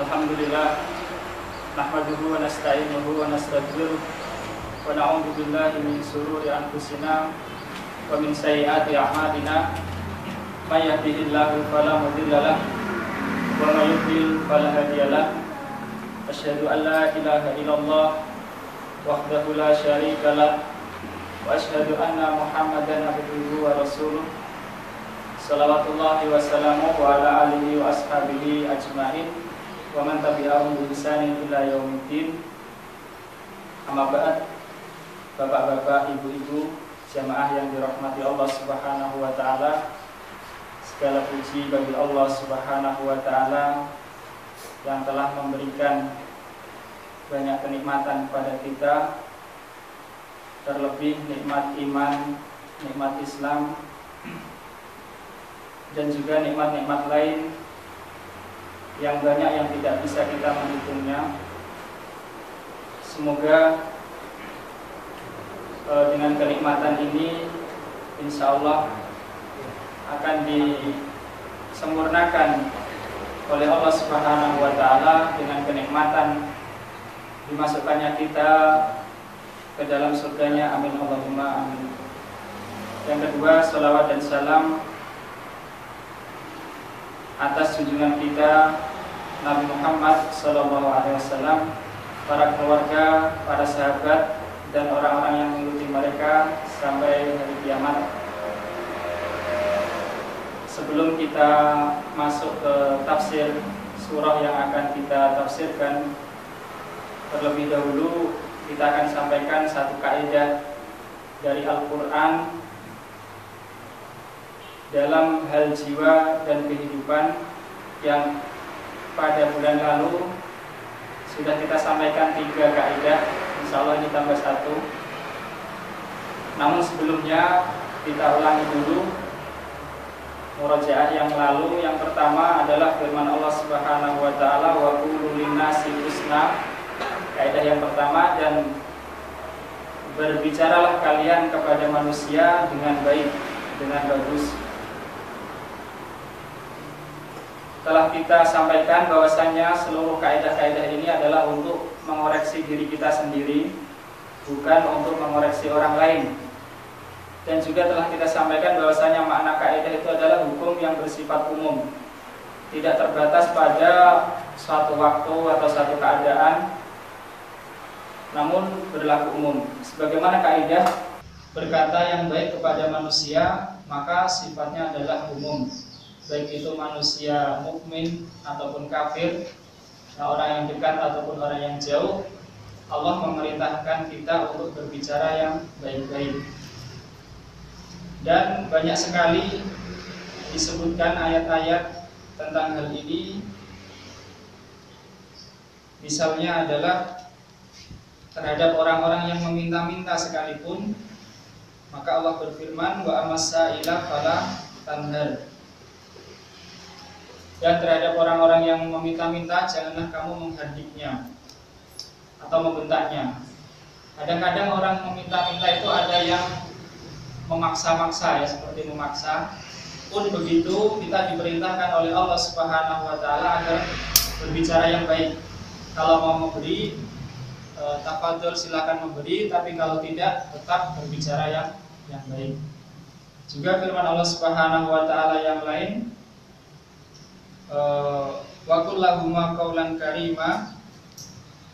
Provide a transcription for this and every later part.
Alhamdulillah, nahmaduhu wa nasta'inuhu wa nastaghfiruh wa na'udzu billahi min shururi anfusina wa min sayyiati a'malina. May yahdihillahu fala mudilla lahu wa may yudlil fala hadiya lahu. Asyhadu an la ilaha illallah wahdahu la syarika lahu wa asyhadu anna Muhammadan abduhu wa rasuluh. Shalawatullahi wa salamuhu ala alihi wa ashabihi ajma'in wa man tabi'ahum bi ihsanin ila yaumiddin. Amma ba'd. Bapak-bapak, ibu-ibu, jamaah yang dirahmati Allah Subhanahu wa taala. Segala puji bagi Allah Subhanahu wa taala yang telah memberikan banyak kenikmatan kepada kita, terlebih nikmat iman, nikmat Islam, dan juga nikmat-nikmat lain yang banyak yang tidak bisa kita menghitungnya. Semoga dengan kenikmatan ini insya Allah akan disempurnakan oleh Allah Subhanahu wa taala dengan kenikmatan dimasukkannya kita ke dalam surganya. Amin Allahumma amin. Yang kedua, salawat dan salam atas junjungan kita Nabi Muhammad SAW, para keluarga, para sahabat, dan orang-orang yang mengikuti mereka sampai hari kiamat. Sebelum kita masuk ke tafsir surah yang akan kita tafsirkan, terlebih dahulu kita akan sampaikan satu kaidah dari Al-Quran dalam hal jiwa dan kehidupan yang pada bulan lalu sudah kita sampaikan 3 kaidah. Insya Allah ini tambah 1. Namun sebelumnya kita ulangi dulu murojaah yang lalu. Yang pertama adalah firman Allah Subhanahu wa taala, wa qulu linnasi husna. Kaidah yang pertama, dan berbicaralah kalian kepada manusia dengan baik, dengan bagus. Telah kita sampaikan bahwasanya seluruh kaidah-kaidah ini adalah untuk mengoreksi diri kita sendiri, bukan untuk mengoreksi orang lain. Dan juga telah kita sampaikan bahwasanya makna kaidah itu adalah hukum yang bersifat umum, tidak terbatas pada suatu waktu atau satu keadaan, namun berlaku umum. Sebagaimana kaidah berkata yang baik kepada manusia, maka sifatnya adalah umum, baik itu manusia mukmin ataupun kafir, orang yang dekat ataupun orang yang jauh. Allah memerintahkan kita untuk berbicara yang baik-baik. Dan banyak sekali disebutkan ayat-ayat tentang hal ini. Misalnya adalah terhadap orang-orang yang meminta-minta sekalipun, maka Allah berfirman, wa amassa'ila fala tanhar. Dan terhadap orang-orang yang meminta-minta, janganlah kamu menghardiknya atau membentaknya. Kadang-kadang orang meminta-minta itu ada yang memaksa-maksa, ya, seperti memaksa. Pun begitu, kita diperintahkan oleh Allah Subhanahu wa taala agar berbicara yang baik. Kalau mau memberi, tafadhol silakan memberi, tapi kalau tidak, tetap berbicara yang baik. Juga firman Allah Subhanahu wa taala yang lain, wa qul lahum qawlan karima.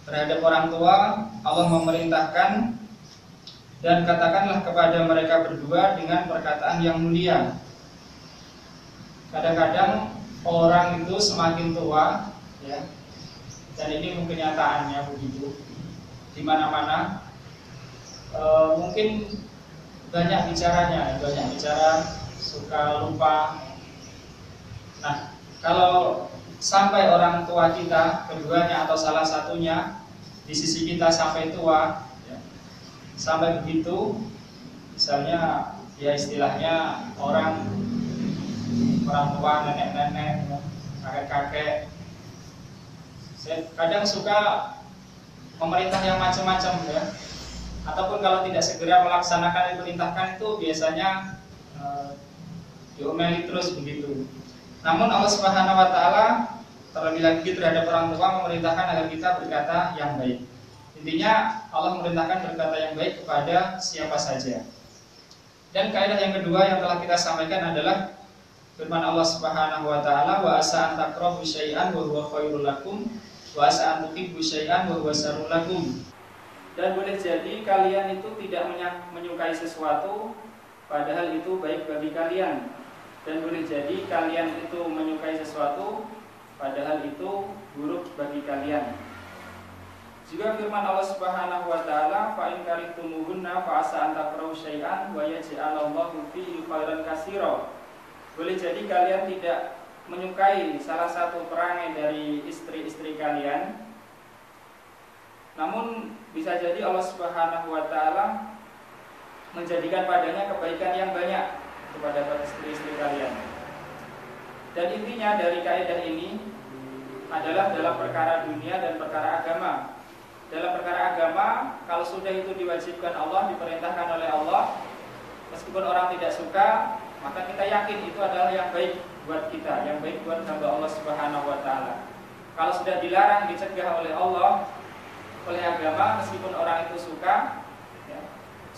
Terhadap orang tua Allah memerintahkan, dan katakanlah kepada mereka berdua dengan perkataan yang mulia. Kadang-kadang orang itu semakin tua, ya, dan ini mungkin kenyataannya begitu di mana-mana, mungkin banyak bicaranya, banyak bicara, suka lupa. Nah, kalau sampai orang tua kita, keduanya atau salah satunya di sisi kita sampai tua, ya, sampai begitu, misalnya ya istilahnya orang tua, nenek-nenek, kakek-kakek, kadang suka memerintah yang macam-macam, ya. Ataupun kalau tidak segera melaksanakan yang diperintahkan itu biasanya diomeli terus begitu. Namun Allah Subhanahu wa taala terlebih lagi terhadap orang tua memerintahkan agar kita berkata yang baik. Intinya Allah memerintahkan berkata yang baik kepada siapa saja. Dan kaidah yang kedua yang telah kita sampaikan adalah firman Allah Subhanahu wa taala, wa asa an takrahu syai'an wa huwa khairul lakum wa asa an tuhibbu syai'an wa huwa syarrul lakum. Dan boleh jadi kalian itu tidak menyukai sesuatu padahal itu baik bagi kalian. Dan boleh jadi kalian itu menyukai sesuatu padahal itu buruk bagi kalian. Juga firman Allah Subhanahu wa taala, fa in karihtumuhunna fa asa an takrahu syai'an wa yaj'alallahu fihi khairan katsira. Boleh jadi kalian tidak menyukai salah satu perangai dari istri-istri kalian, namun bisa jadi Allah Subhanahu wa taala menjadikan padanya kebaikan yang banyak kepada istri-istri kalian. Dan intinya dari kaidah ini adalah dalam perkara dunia dan perkara agama. Dalam perkara agama, kalau sudah itu diwajibkan Allah, diperintahkan oleh Allah, meskipun orang tidak suka, maka kita yakin itu adalah yang baik buat kita, yang baik buat hamba Allah Subhanahu wa taala. Kalau sudah dilarang, dicegah oleh Allah, oleh agama, meskipun orang itu suka, ya,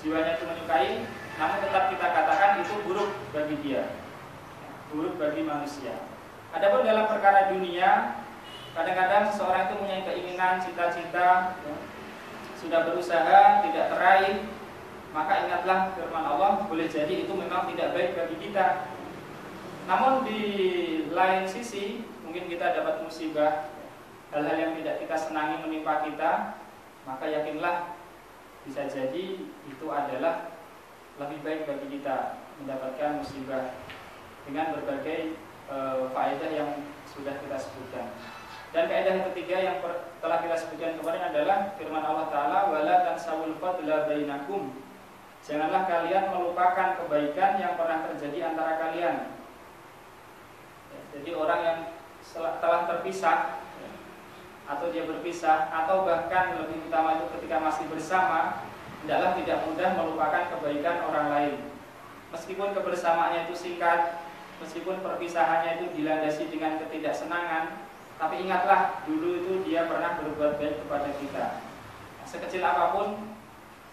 jiwanya itu menyukai, namun tetap kita katakan itu buruk bagi dia, buruk bagi manusia. Adapun dalam perkara dunia, kadang-kadang seseorang itu punya keinginan, cita-cita, ya, sudah berusaha tidak teraih, maka ingatlah firman Allah, boleh jadi itu memang tidak baik bagi kita. Namun di lain sisi, mungkin kita dapat musibah, hal-hal yang tidak kita senangi menimpa kita, maka yakinlah bisa jadi itu adalah lebih baik bagi kita mendapatkan musibah dengan berbagai faedah yang sudah kita sebutkan. Dan kaidah yang ketiga yang telah kita sebutkan kemarin adalah firman Allah Ta'ala, wala tansawul fadla bainakum. Janganlah kalian melupakan kebaikan yang pernah terjadi antara kalian. Ya, jadi orang yang telah terpisah, ya, atau dia berpisah, atau bahkan lebih utama itu ketika masih bersama, hendaklah tidak mudah melupakan kebaikan orang lain. Meskipun kebersamaannya itu singkat, meskipun perpisahannya itu dilandasi dengan ketidaksenangan, tapi ingatlah dulu itu dia pernah berbuat baik kepada kita. Sekecil apapun,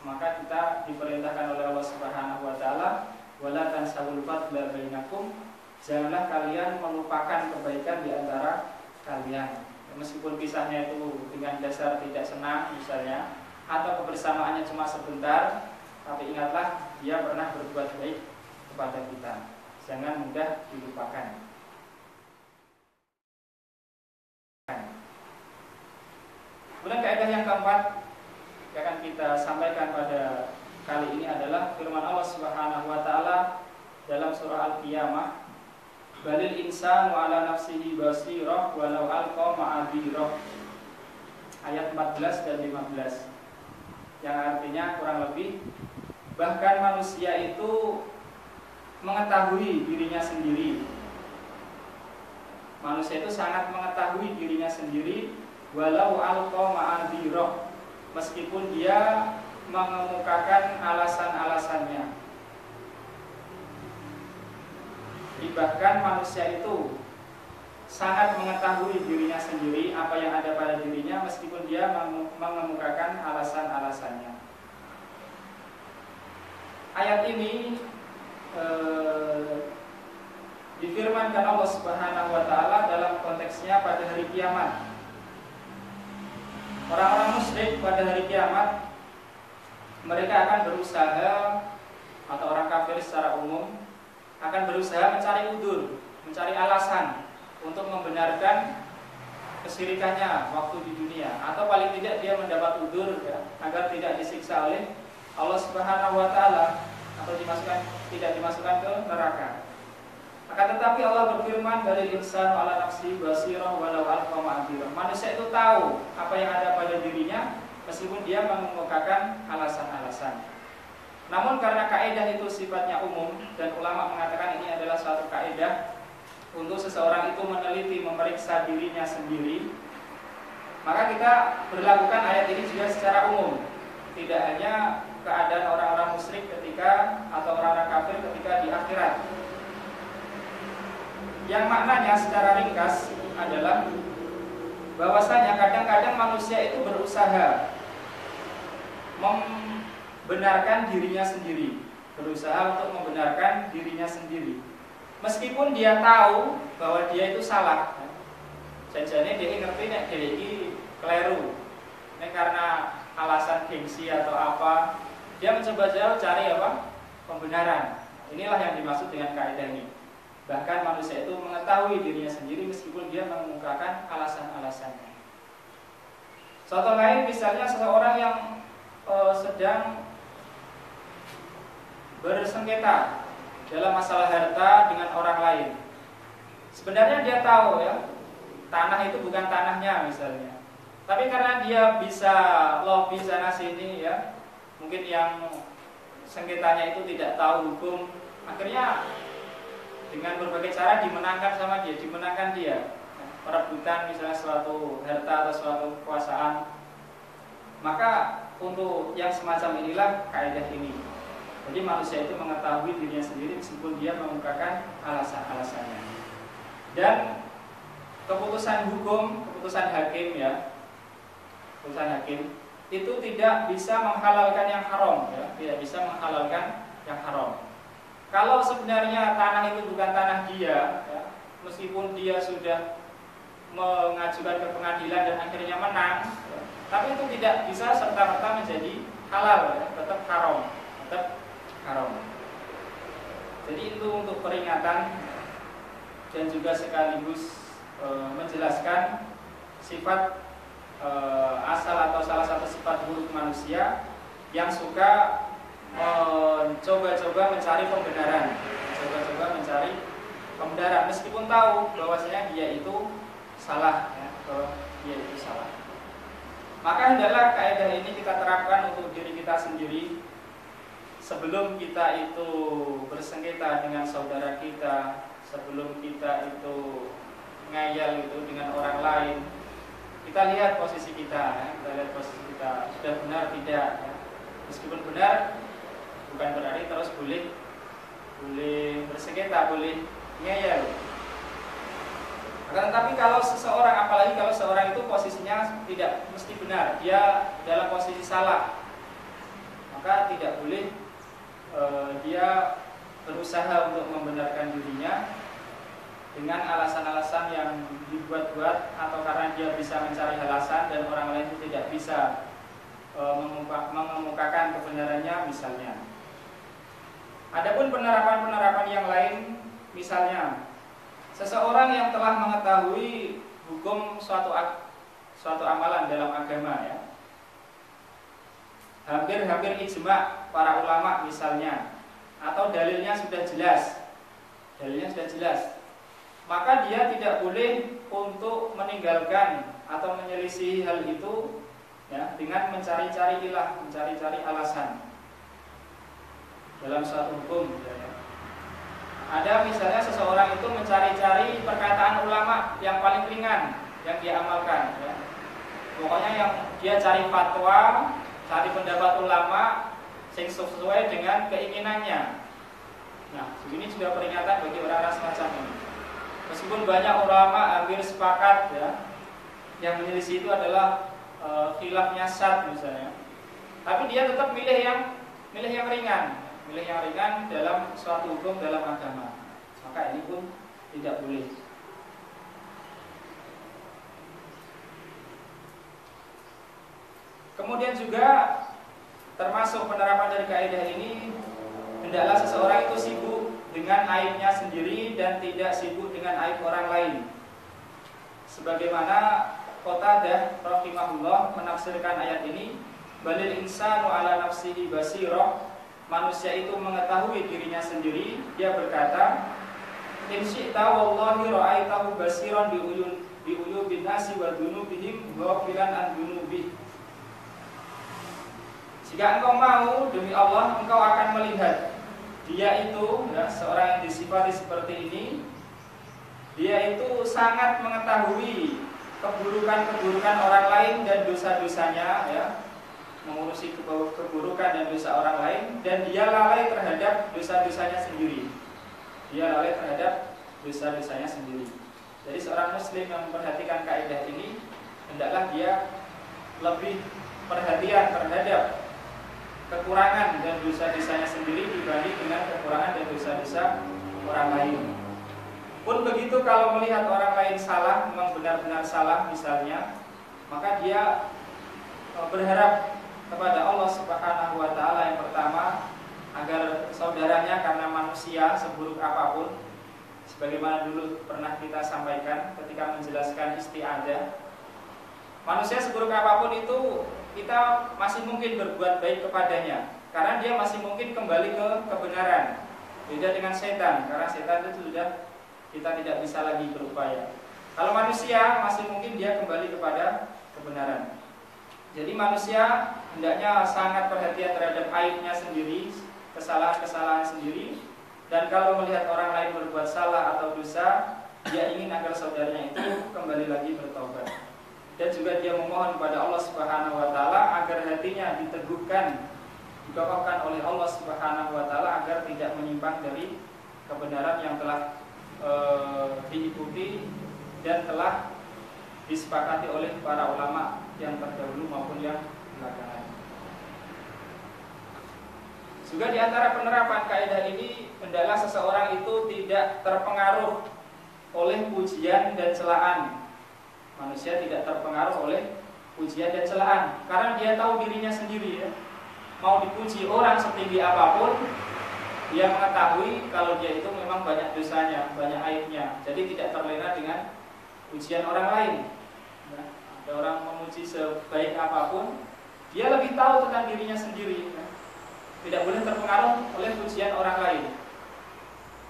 maka kita diperintahkan oleh Allah Subhanahu wa taala, wala tansawul fadla bainakum. Janganlah kalian melupakan kebaikan di antara kalian. Meskipun pisahnya itu dengan dasar tidak senang misalnya, atau kebersamaannya cuma sebentar, tapi ingatlah dia pernah berbuat baik kepada kita. Jangan mudah dilupakan. Kemudian kaidah yang keempat yang akan kita sampaikan pada kali ini adalah firman Allah Subhanahu wa taala dalam surah Al-Qiyamah, balil insanu ala nafsihi basirah walau alqa ma'adirah, ayat 14 dan 15, yang artinya kurang lebih bahkan manusia itu mengetahui dirinya sendiri. Manusia itu sangat mengetahui dirinya sendiri, walau alqa ma'adirah, meskipun dia mengemukakan alasan-alasannya. Bahkan manusia itu sangat mengetahui dirinya sendiri, apa yang ada pada dirinya, meskipun dia mengemukakan alasan-alasannya. Ayat ini difirmankan Allah Subhanahu wa taala dalam konteksnya pada hari kiamat. Orang-orang musyrik pada hari kiamat, mereka akan berusaha, atau orang kafir secara umum akan berusaha mencari udzur, mencari alasan untuk membenarkan kesyirikannya waktu di dunia, atau paling tidak dia mendapat udzur, ya, agar tidak disiksa oleh Allah Subhanahu wa taala, atau tidak dimasukkan ke neraka. Akan tetapi Allah berfirman, balil insanu ala nafsi basirah walau alqa ma'adirah. Manusia itu tahu apa yang ada pada dirinya meskipun dia mengemukakan alasan-alasan. Namun karena kaidah itu sifatnya umum dan ulama mengatakan ini adalah suatu kaidah untuk seseorang itu meneliti, memeriksa dirinya sendiri, maka kita berlakukan ayat ini juga secara umum. Tidak hanya keadaan orang-orang musyrik ketika atau orang-orang kafir ketika di akhirat. Yang maknanya secara ringkas adalah bahwasanya kadang-kadang manusia itu berusaha membenarkan dirinya sendiri, berusaha untuk membenarkan dirinya sendiri, meskipun dia tahu bahwa dia itu salah. Jajane dia ngerti nek dia ini keliru, nek karena alasan gengsi atau apa, dia mencoba jauh cari apa? Pembenaran. Inilah yang dimaksud dengan kaidah ini. Bahkan manusia itu mengetahui dirinya sendiri meskipun dia mengemukakan alasan-alasannya. Contoh lain misalnya seseorang yang sedang bersengketa dalam masalah harta dengan orang lain. Sebenarnya dia tahu ya, tanah itu bukan tanahnya misalnya. Tapi karena dia bisa lobby sana sini ya, mungkin yang sengketanya itu tidak tahu hukum, akhirnya dengan berbagai cara dimenangkan dia. Perebutan misalnya suatu harta atau suatu kekuasaan. Maka untuk yang semacam inilah kaidah ini. Jadi manusia itu mengetahui dirinya sendiri meskipun dia mengungkapkan alasan-alasannya. Dan keputusan hukum, keputusan hakim ya, keputusan hakim itu tidak bisa menghalalkan yang haram ya, tidak bisa menghalalkan yang haram. Kalau sebenarnya tanah itu bukan tanah dia ya, meskipun dia sudah mengajukan ke pengadilan dan akhirnya menang ya, tapi itu tidak bisa serta-merta menjadi halal ya, tetap haram, tetap haram. Jadi itu untuk peringatan dan juga sekaligus menjelaskan sifat asal atau salah satu sifat buruk manusia yang suka mencoba-coba mencari pembenaran, meskipun tahu bahwasanya dia itu salah, ya, bahwa dia itu salah. Maka hendaklah kaidah ini kita terapkan untuk diri kita sendiri. Sebelum kita itu bersengketa dengan saudara kita, sebelum kita itu ngayal itu dengan orang lain, kita lihat posisi kita, ya. Kita lihat posisi kita sudah benar tidak. Ya. Meskipun benar, bukan berarti terus boleh bersengketa, boleh ngayal. Tapi kalau seseorang, apalagi kalau seorang itu posisinya tidak mesti benar, dia dalam posisi salah, maka tidak boleh dia berusaha untuk membenarkan dirinya dengan alasan-alasan yang dibuat-buat atau karena dia bisa mencari alasan dan orang lain itu tidak bisa mengemukakan kebenarannya misalnya. Adapun penerapan-penerapan yang lain, misalnya seseorang yang telah mengetahui hukum suatu amalan dalam agama ya, hampir ijma para ulama misalnya, atau dalilnya sudah jelas, maka dia tidak boleh untuk meninggalkan atau menyelisih hal itu ya, dengan mencari-cari ilah, mencari-cari alasan dalam suatu hukum ya. Ada misalnya seseorang itu mencari-cari perkataan ulama yang paling ringan yang dia amalkan ya. Pokoknya yang dia cari fatwa, cari pendapat ulama yang sesuai dengan keinginannya. Nah, ini juga peringatan bagi orang-orang semacam ini. Meskipun banyak ulama hampir sepakat ya, yang menyelisih itu adalah khilafnya syadz misalnya, tapi dia tetap milih yang ringan dalam suatu hukum dalam agama. Maka ini pun tidak boleh. Kemudian juga termasuk penerapan dari kaidah ini, hendaklah seseorang itu sibuk dengan aibnya sendiri dan tidak sibuk dengan aib orang lain. Sebagaimana Qatadah rahimahullah menafsirkan ayat ini, balil insanu ala nafsihi basirah, manusia itu mengetahui dirinya sendiri. Dia berkata, in syi'ta wallahi ra'aitahu basiran biuyubin nasi wa dunubihim ghafilan an dunubih. Jika engkau mau, demi Allah, engkau akan melihat dia itu ya, seorang yang disifati seperti ini, dia itu sangat mengetahui keburukan-keburukan orang lain dan dosa-dosanya ya, mengurusi keburukan dan dosa orang lain, dan dia lalai terhadap dosa-dosanya sendiri. Jadi seorang muslim yang memperhatikan kaidah ini, hendaklah dia lebih perhatian terhadap kekurangan dan dosa-dosanya sendiri dibanding dengan kekurangan dan dosa-dosa orang lain. Pun begitu kalau melihat orang lain salah, memang benar-benar salah misalnya, maka dia berharap kepada Allah Subhanahu wa taala yang pertama agar saudaranya karena manusia seburuk apapun, sebagaimana dulu pernah kita sampaikan ketika menjelaskan isti'adzah, manusia seburuk apapun itu kita masih mungkin berbuat baik kepadanya karena dia masih mungkin kembali ke kebenaran. Beda dengan setan, karena setan itu sudah kita tidak bisa lagi berupaya. Kalau manusia masih mungkin dia kembali kepada kebenaran. Jadi manusia hendaknya sangat perhatian terhadap aibnya sendiri, kesalahan-kesalahan sendiri, dan kalau melihat orang lain berbuat salah atau dosa, dia ingin agar saudaranya itu kembali lagi bertobat. Dan juga dia memohon kepada Allah Subhanahu wa taala agar hatinya diteguhkan, dikokohkan oleh Allah Subhanahu wa taala agar tidak menyimpang dari kebenaran yang telah diikuti dan telah disepakati oleh para ulama yang terdahulu maupun yang belakangan. Juga di antara penerapan kaidah ini, hendaklah seseorang itu tidak terpengaruh oleh pujian dan celaan. Manusia tidak terpengaruh oleh pujian dan celaan karena dia tahu dirinya sendiri ya. Mau dipuji orang setinggi apapun, dia mengetahui kalau dia itu memang banyak dosanya, banyak aibnya. Jadi tidak terlena dengan pujian orang lain. Nah, ada orang memuji sebaik apapun, dia lebih tahu tentang dirinya sendiri. Tidak boleh terpengaruh oleh pujian orang lain.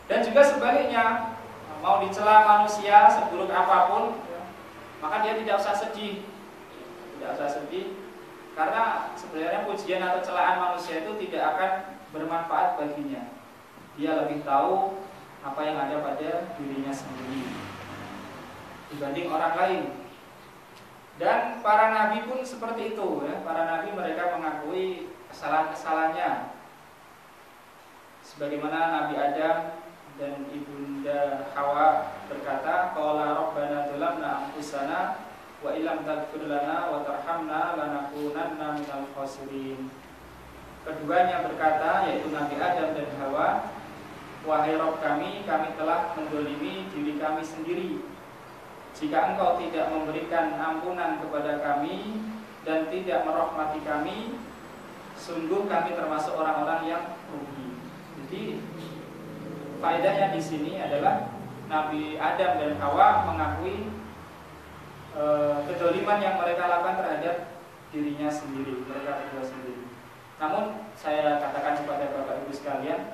Dan juga sebaliknya, mau dicela manusia seburuk apapun, maka dia tidak usah sedih. Tidak usah sedih, karena sebenarnya pujian atau celaan manusia itu tidak akan bermanfaat baginya. Dia lebih tahu apa yang ada pada dirinya sendiri dibanding orang lain. Dan para nabi pun seperti itu ya. Para nabi mereka mengakui kesalahan-kesalahannya, sebagaimana Nabi Adam dan ibunda Hawa berkata, qala rabbana dzalamna anfusana wa illam taghfir lana wa tarhamna lanakunanna minal khasirin. Keduanya berkata, yaitu Nabi Adam dan Hawa, wahai Rabb kami telah mendolimi diri kami sendiri. Jika Engkau tidak memberikan ampunan kepada kami dan tidak merahmati kami, sungguh kami termasuk orang-orang yang rugi. Jadi faedahnya di sini adalah Nabi Adam dan Hawa mengakui kedoliman yang mereka lakukan terhadap dirinya sendiri, mereka berdua sendiri. Namun saya katakan kepada Bapak Ibu sekalian,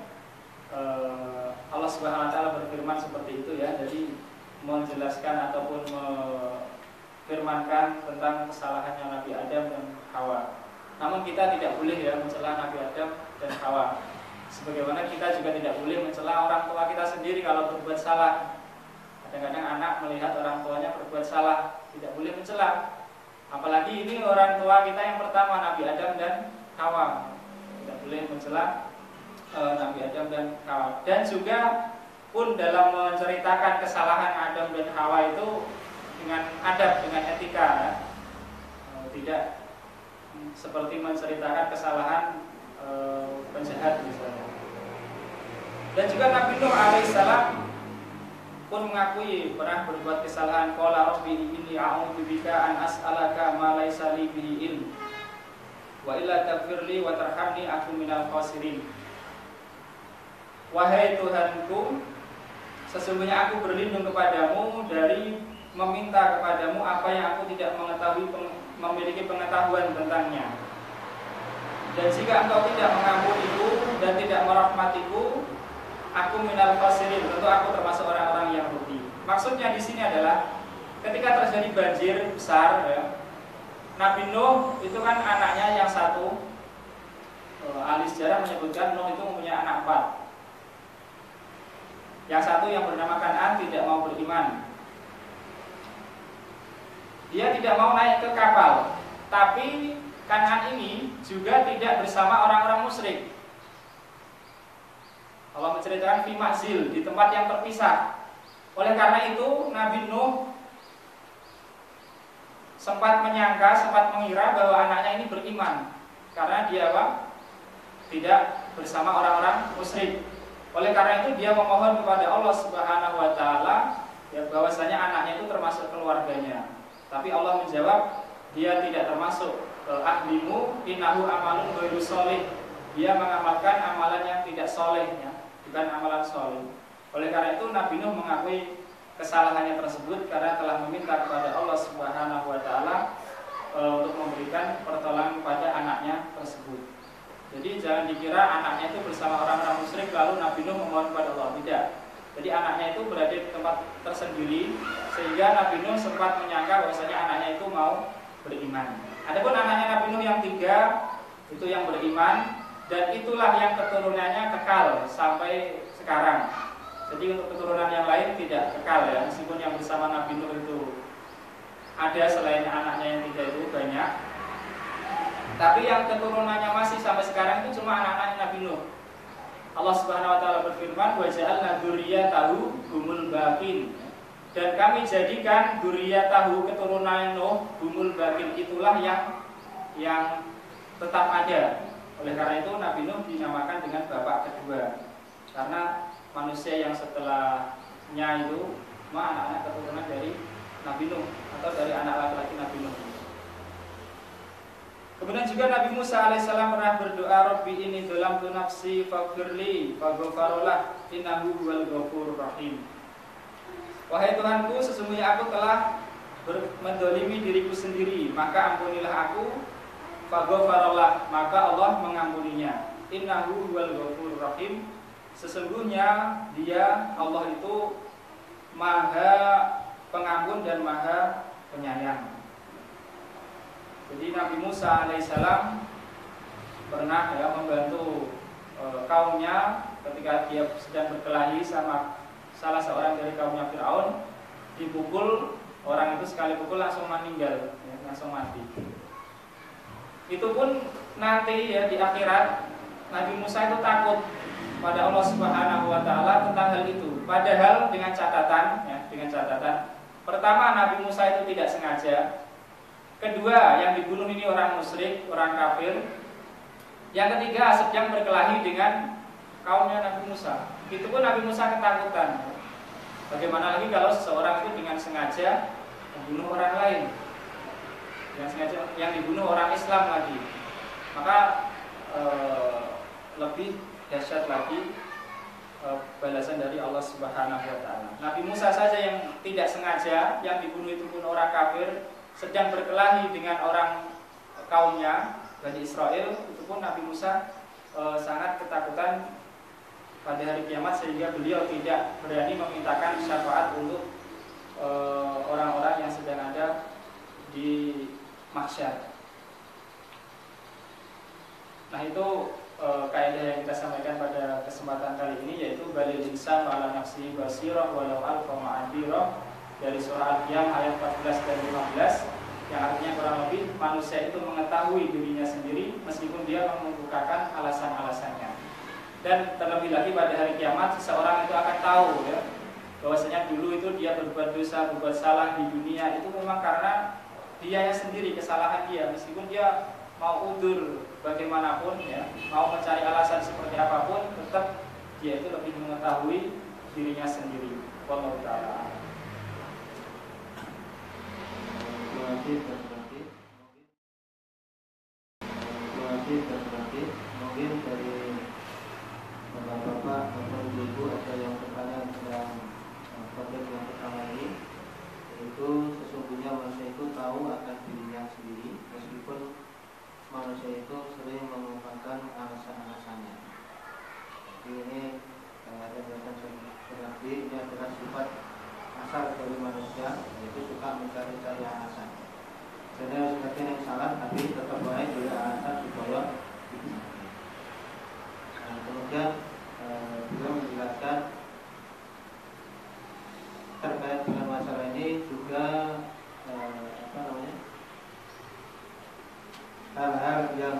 Allah Subhanahu wa taala berfirman seperti itu ya. Jadi menjelaskan ataupun memfirmankan tentang kesalahannya Nabi Adam dan Hawa. Namun kita tidak boleh ya mencela Nabi Adam dan Hawa. Sebagaimana kita juga tidak boleh mencela orang tua kita sendiri kalau berbuat salah. Kadang-kadang anak melihat orang tuanya berbuat salah, tidak boleh mencela. Apalagi ini orang tua kita yang pertama, Nabi Adam dan Hawa. Tidak boleh mencela Nabi Adam dan Hawa. Dan juga pun dalam menceritakan kesalahan Adam dan Hawa itu dengan adab, dengan etika ya. Tidak seperti menceritakan kesalahan penjahat misalnya. Dan juga Nabi Nuh alaihissalam pun mengakui pernah berbuat kesalahan. Qala rabbi inni a'udzubika an as'alaka ma laisa li bihi ilm wa illa taghfirli wa tarhamni aku minal khasirin. Wahai Tuhanku, sesungguhnya aku berlindung kepadamu dari meminta kepadamu apa yang aku tidak mengetahui, memiliki pengetahuan tentangnya. Dan jika Engkau tidak mengampuniku dan tidak merahmatiku, aku minal khasirin, tentu aku termasuk orang-orang yang rugi. Maksudnya di sini adalah ketika terjadi banjir besar ya, Nabi Nuh itu kan anaknya yang satu, ahli sejarah menyebutkan Nuh itu mempunyai anak 4. Yang satu yang bernama Kan'an tidak mau beriman. Dia tidak mau naik ke kapal. Tapi Kan'an ini juga tidak bersama orang-orang musyrik. Allah menceritakan fi ma'zil, di tempat yang terpisah. Oleh karena itu Nabi Nuh sempat menyangka, sempat mengira bahwa anaknya ini beriman karena dia apa? Tidak bersama orang-orang musyrik. Oleh karena itu dia memohon kepada Allah Subhanahu wa taala ya bahwasanya anaknya itu termasuk keluarganya. Tapi Allah menjawab, dia tidak termasuk ahlimu innahu amalun ghairu sholih. Dia mengamalkan amalan yang tidak soleh ya, bukan amalan soleh. Oleh karena itu Nabi Nuh mengakui kesalahannya tersebut karena telah meminta kepada Allah Subhanahu wa taala untuk memberikan pertolongan kepada anaknya tersebut. Jadi jangan dikira anaknya itu bersama orang-orang musyrik lalu Nabi Nuh memohon kepada Allah, tidak. Jadi anaknya itu berada di tempat tersendiri sehingga Nabi Nuh sempat menyangka bahwasanya anaknya itu mau beriman. Adapun anaknya Nabi Nuh yang 3 itu yang beriman dan itulah yang keturunannya kekal sampai sekarang. Jadi untuk keturunan yang lain tidak kekal ya, meskipun yang bersama Nabi Nuh itu ada selain anaknya yang 3 itu banyak. Tapi yang keturunannya masih sampai sekarang itu cuma anak-anak Nabi Nuh. Allah Subhanahu wa taala berfirman, "Wa ja'alna dzurriyyatahu humul baqin." Dan kami jadikan dzurriyyatahu keturunan Nuh humul baqin, itulah yang tetap ada. Oleh karena itu Nabi Nuh dinamakan dengan bapak kedua. Karena manusia yang setelahnya itu semua anak-anak keturunan dari Nabi Nuh atau dari anak laki-laki Nabi Nuh. Kemudian juga Nabi Musa alaihissalam pernah berdoa, Rabbi ini dzalamtu nafsi faghfirli faghfaralah innahu huwal ghafurur rahim. Wahai Tuhanku, sesungguhnya aku telah mendolimi diriku sendiri, maka ampunilah aku. Faghfaralah, maka Allah mengampuninya. Innahu huwal ghafurur rahim. Sesungguhnya dia Allah itu Maha Pengampun dan Maha Penyayang. Jadi Nabi Musa alaihissalam pernah ya membantu kaumnya ketika dia sedang berkelahi sama salah seorang dari kaumnya Fir'aun, dipukul, orang itu sekali pukul langsung meninggal, ya, langsung mati. Itu pun nanti ya di akhirat Nabi Musa itu takut pada Allah Subhanahu wa taala tentang hal itu. Padahal dengan catatan ya, pertama Nabi Musa itu tidak sengaja. Kedua, yang dibunuh ini orang musyrik, orang kafir. Yang ketiga, sedang berkelahi dengan kaumnya Nabi Musa. Itu pun Nabi Musa ketakutan. Bagaimana lagi kalau seseorang itu dengan sengaja membunuh orang lain? Dengan sengaja yang dibunuh orang Islam lagi. Maka lebih dahsyat lagi balasan dari Allah Subhanahu wa taala. Nabi Musa saja yang tidak sengaja, yang dibunuh itu pun orang kafir, sedang berkelahi dengan orang kaumnya Bani Israel, itu pun Nabi Musa sangat ketakutan pada hari kiamat sehingga beliau tidak berani memintakan syafaat untuk orang-orang yang sedang ada di mahsyar. Nah itu kaidah yang kita sampaikan pada kesempatan kali ini, yaitu balil insan ala nafsihi basirah walau alfa ma'adirah, dari surah Al-Qiyam ayat 14 dan 15, yang artinya kurang lebih manusia itu mengetahui dirinya sendiri meskipun dia mengemukakan alasan-alasannya. Dan terlebih lagi pada hari kiamat seseorang itu akan tahu ya, bahwasanya dulu itu dia berbuat dosa, berbuat salah di dunia itu memang karena dianya sendiri, kesalahan dia, meskipun dia mau udzur bagaimanapun ya, mau mencari alasan seperti apapun, tetap dia itu lebih mengetahui dirinya sendiri. Wallahu ta'ala. Mungkin dari bapak-bapak atau ibu ada yang bertanya tentang topik yang pertama ini, yaitu sesungguhnya manusia itu tahu akan dirinya sendiri meskipun manusia itu sering mengungkapkan alasan-alasannya. Jadi ini ini adalah sifat asal dari manusia, yaitu suka mencari-cari alasan. Jadi sebagian yang salah, tapi tetap baik dari alasan supaya kemudian beliau menjelaskan terkait dengan masalah ini juga hal-hal yang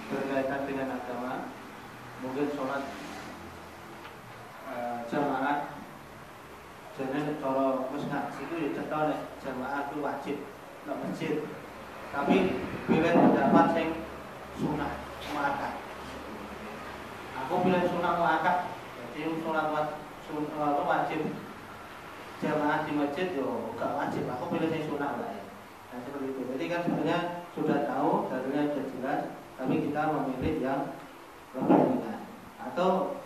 berkaitan dengan agama, mungkin sholat jamaah, jadi cara musnad itu dicetak jamaah itu wajib. nang masjid. Tapi pilih pendapat sing sunah muakkad. Aku pilih sunah muakkad. Jadi sunah wajib jamaah di masjid yo gak wajib. Aku pilih sing sunah wae. Nah, seperti itu. Jadi kan sebenarnya sudah tahu, dalilnya sudah jelas, tapi kita memilih yang lebih ringan. Atau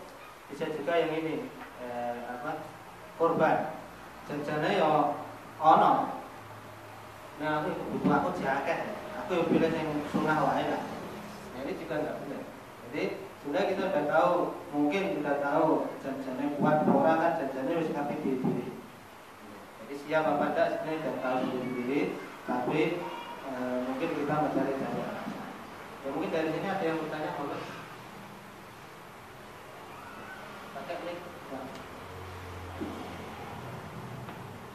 bisa juga yang ini korban. Janjane yo ono. Nah, aku jaket. Aku yang pilih yang sunnah wae lah. Nah, ini juga enggak benar. Jadi sudah kita sudah tahu, mungkin sudah tahu janjane buat orang kan janjane wis kabeh diri. Jadi siap apa tidak sebenarnya sudah tahu sendiri, tapi mungkin kita mencari cari alasan. Ya mungkin dari sini ada yang bertanya, boleh? Pakai mic.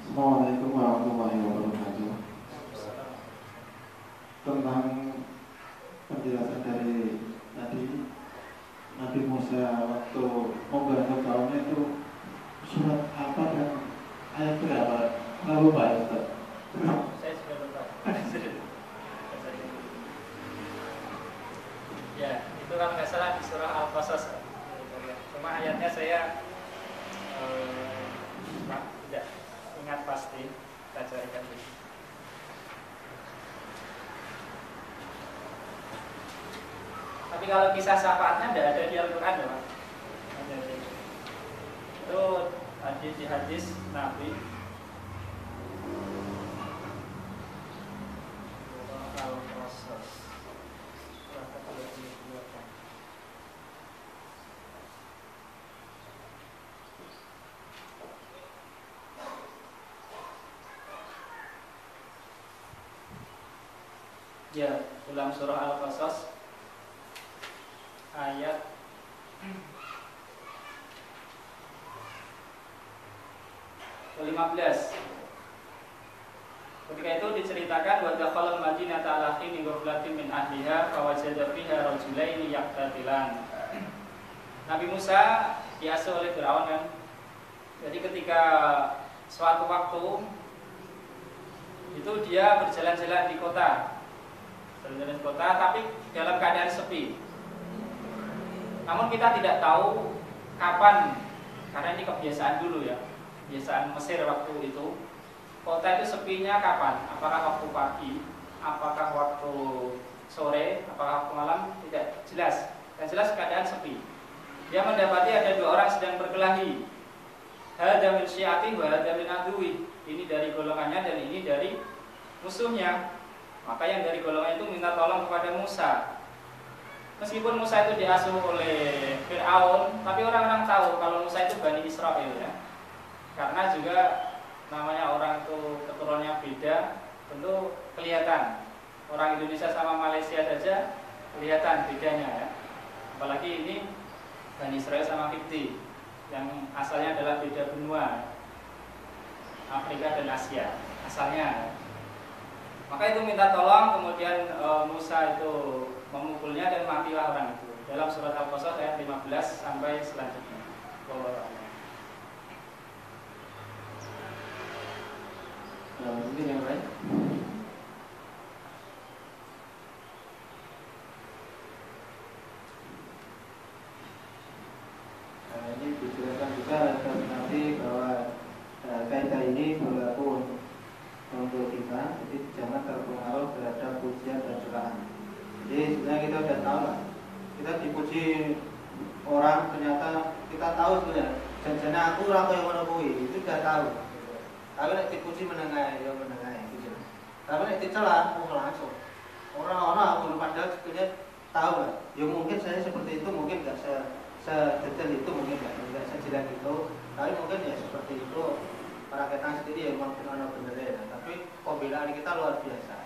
Assalamualaikum warahmatullahi wabarakatuh. Tentang penjelasan dari tadi Nabi Musa waktu membantu kaumnya itu surat apa dan ayat berapa? Nggak lupa ya Ustaz? Saya sudah lupa. Ya, itu kalau nggak salah di surah Al-Qasas. Cuma ayatnya saya tidak ingat pasti. Kita carikan dulu. Tapi kalau kisah syafaatnya tidak ada di Al-Quran ya Pak. Itu hadis di hadis Nabi. Al-Qasas. Surah ke-32. Ya, dalam surah Al-Qasas ayat ke-15. Ketika itu diceritakan wa dakhala al-madinata ala hini ghaflatin min ahliha fawajada fiha rajulaini yaqtatilan. Nabi Musa diasuh oleh Firaun kan. Jadi ketika suatu waktu itu dia berjalan-jalan di kota. Berjalan di kota tapi dalam keadaan sepi. Namun kita tidak tahu kapan, karena ini kebiasaan dulu ya, kebiasaan Mesir waktu itu. Kota itu sepinya kapan? Apakah waktu pagi? Apakah waktu sore? Apakah waktu malam? Tidak jelas. Dan jelas keadaan sepi. Dia mendapati ada dua orang sedang berkelahi. Hadza min syi'ati wa hadza min aduwi. Ini dari golongannya dan ini dari musuhnya. Maka yang dari golongan itu minta tolong kepada Musa. Meskipun Musa itu diasuh oleh Fir'aun, tapi orang-orang tahu kalau Musa itu Bani Israel ya. Karena juga namanya orang itu keturunannya beda, tentu kelihatan. Orang Indonesia sama Malaysia saja kelihatan bedanya ya. Apalagi ini Bani Israel sama Kipti yang asalnya adalah beda benua, Afrika dan Asia asalnya. Maka itu minta tolong, kemudian Musa itu memukulnya dan matilah orang itu. Dalam surat Al-Qasas ayat 15 sampai selanjutnya. Mungkin yang lain? Nah, ini dijelaskan juga nanti bahwa kaidah ini berlaku untuk kita, jadi jangan terpengaruh terhadap pujian dan celaan. Jadi sebenarnya kita sudah tahu lah, kita dipuji orang ternyata kita tahu sebenarnya janjana aku orang yang menepui itu sudah tahu. Tapi nek dipuji menengahi, ya menengahi gitu. Tapi nek dicela langsung. Orang-orang aku padahal sebetulnya tahu lah. Ya mungkin saya seperti itu, mungkin nggak sedetail itu, mungkin nggak sejelas itu. Tapi mungkin ya seperti itu. Para kita sendiri ya mungkin orang benar ya. Tapi pembelaan kita luar biasa.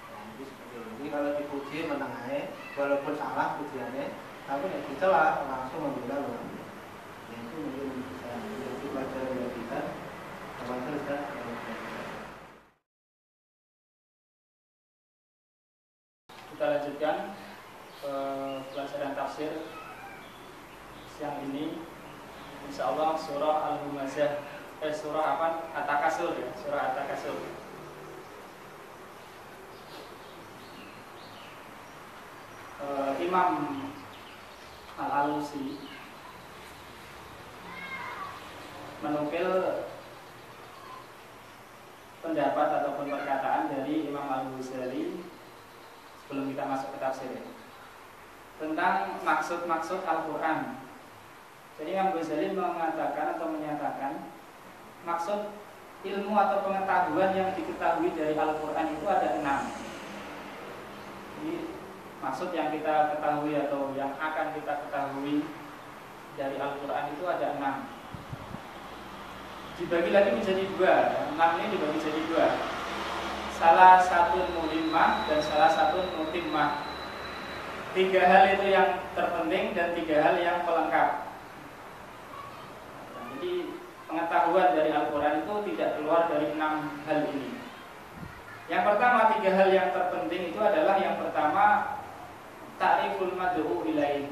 Nah, jadi kalau dipuji menengahi, walaupun salah pujiannya, tapi nek dicela langsung membela luar biasa. Ya, itu mungkin bisa menjadi pelajaran bagi kita. Kita lanjutkan pelajaran tafsir siang ini. Insya Allah surah Al-Humazah, surah apa? At-Takasur ya, surah At-Takasur. Imam Al-Alusi menukil pendapat ataupun perkataan dari Imam Al-Ghazali sebelum kita masuk ke tafsir tentang maksud-maksud Al-Quran. Jadi Imam Ghazali mengatakan atau menyatakan maksud ilmu atau pengetahuan yang diketahui dari Al-Quran itu ada 6. Jadi maksud yang kita ketahui atau yang akan kita ketahui dari Al-Quran itu ada 6. Dibagi lagi menjadi 2. 6 ini dibagi jadi 2. Salah satu muhimmah dan salah satu mutimmah. 3 hal itu yang terpenting dan 3 hal yang pelengkap. Jadi pengetahuan dari Al-Quran itu tidak keluar dari 6 hal ini. Yang pertama, 3 hal yang terpenting itu adalah yang pertama ta'riful mad'u ilaih,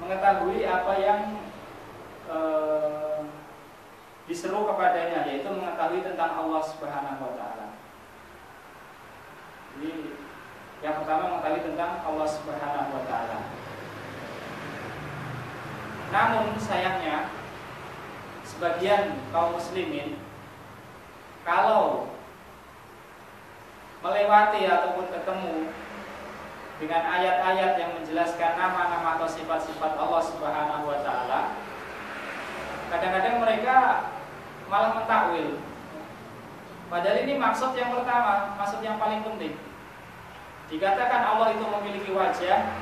mengetahui apa yang diseru kepadanya, yaitu mengetahui tentang Allah Subhanahu wa Ta'ala. Jadi yang pertama mengetahui tentang Allah Subhanahu wa Ta'ala. Namun sayangnya sebagian kaum muslimin kalau melewati ataupun ketemu dengan ayat-ayat yang menjelaskan nama-nama atau sifat-sifat Allah Subhanahu wa Ta'ala, kadang-kadang mereka malah mentakwil. Padahal ini maksud yang pertama, maksud yang paling penting. Dikatakan Allah itu memiliki wajah,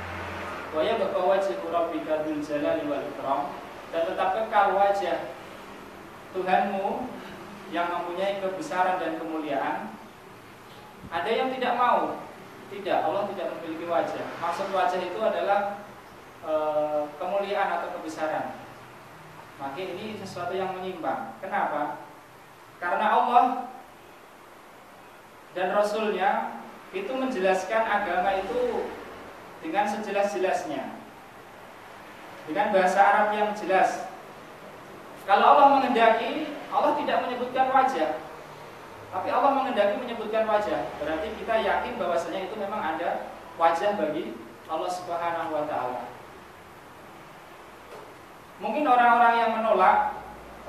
wa yabqa wajhu rabbika dzul jalali wal ikram, dan tetap kekal wajah Tuhanmu yang mempunyai kebesaran dan kemuliaan. Ada yang tidak mau, tidak, Allah tidak memiliki wajah. Maksud wajah itu adalah kemuliaan atau kebesaran. Maka ini sesuatu yang menyimpang. Kenapa? Karena Allah dan Rasulnya itu menjelaskan agama itu dengan sejelas-jelasnya, dengan bahasa Arab yang jelas. Kalau Allah menghendaki, Allah tidak menyebutkan wajah, tapi Allah menghendaki menyebutkan wajah. Berarti kita yakin bahwasanya itu memang ada wajah bagi Allah Subhanahu wa Ta'ala. Mungkin orang-orang yang menolak,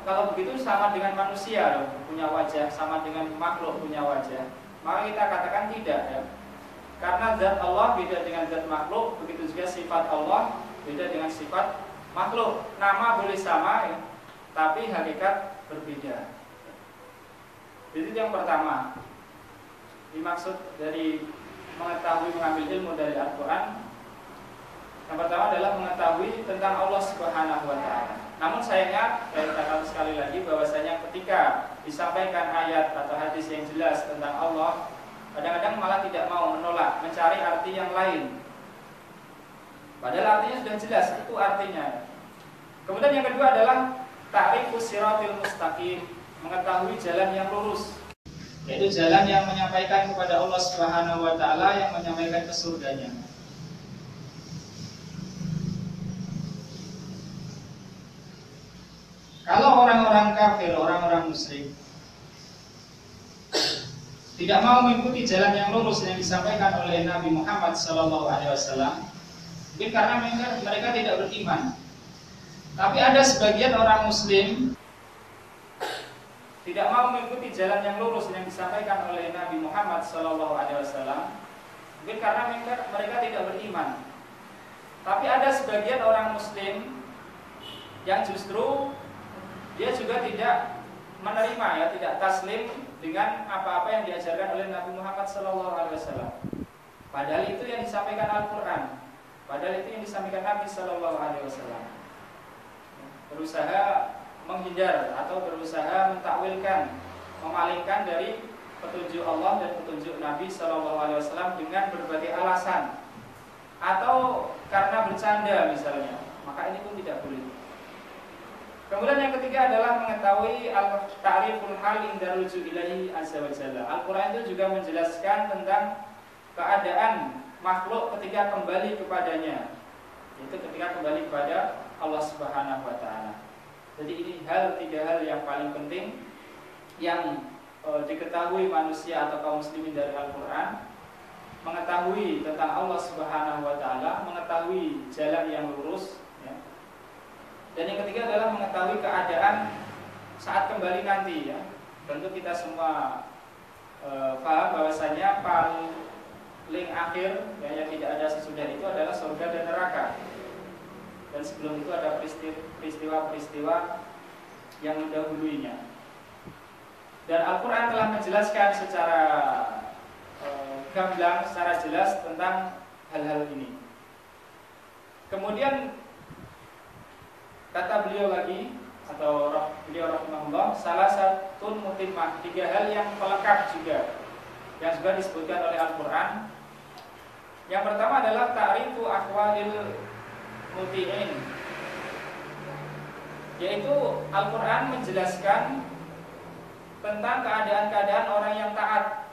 kalau begitu sama dengan manusia punya wajah, sama dengan makhluk punya wajah, maka kita katakan tidak ya. Karena zat Allah beda dengan zat makhluk, begitu juga sifat Allah beda dengan sifat makhluk. Nama boleh sama ya, tapi hakikat berbeda. Jadi itu yang pertama. Dimaksud dari mengetahui mengambil ilmu dari Al-Quran, yang pertama adalah mengetahui tentang Allah Subhanahu wa Ta'ala. Namun sayangnya, saya katakan sekali lagi bahwasanya ketika disampaikan ayat atau hadis yang jelas tentang Allah, kadang-kadang malah tidak mau, menolak, mencari arti yang lain. Padahal artinya sudah jelas, itu artinya. Kemudian yang kedua adalah ta'rifus siratil mustaqim, mengetahui jalan yang lurus, yaitu jalan yang menyampaikan kepada Allah Subhanahu wa Ta'ala, yang menyampaikan ke surganya. Kalau orang-orang kafir, orang-orang musyrik tidak mau mengikuti jalan yang lurus yang disampaikan oleh Nabi Muhammad SAW, mungkin karena mereka tidak beriman. Tapi ada sebagian orang Muslim tidak mau mengikuti jalan yang lurus yang disampaikan oleh Nabi Muhammad SAW, mungkin karena mereka tidak beriman. Tapi ada sebagian orang Muslim yang justru dia juga tidak menerima, ya, tidak taslim dengan apa-apa yang diajarkan oleh Nabi Muhammad SAW. Padahal itu yang disampaikan Al-Quran, padahal itu yang disampaikan Nabi SAW. Berusaha menghindar atau berusaha mentakwilkan, memalingkan dari petunjuk Allah dan petunjuk Nabi SAW dengan berbagai alasan, atau karena bercanda misalnya, maka ini pun tidak boleh. Kemudian yang ketiga adalah mengetahui al-ta'riful hal inda ruju' ilahi azza wa jalla. Al-Quran itu juga menjelaskan tentang keadaan makhluk ketika kembali kepadanya, yaitu ketika kembali kepada Allah Subhanahu wa Ta'ala. Jadi ini tiga hal yang paling penting yang diketahui manusia atau kaum muslimin dari Al-Quran. mengetahui tentang Allah Subhanahu wa taala, mengetahui jalan yang lurus, ya. Dan yang ketiga adalah mengetahui keadaan saat kembali nanti, ya. Tentu kita semua paham bahwasanya paling akhir, ya, yang tidak ada sesudah itu adalah surga dan neraka. Dan sebelum itu ada peristiwa-peristiwa yang mendahuluinya. Dan Al-Quran telah menjelaskan secara gamblang, secara jelas tentang hal-hal ini. Kemudian kata beliau lagi, atau beliau rahimahullah, salah satu mutimah, 3 hal yang pelengkap juga, yang juga disebutkan oleh Al-Quran. Yang pertama adalah ta'rifu aqwalil muti'in, yaitu Al-Quran menjelaskan tentang keadaan-keadaan orang yang taat.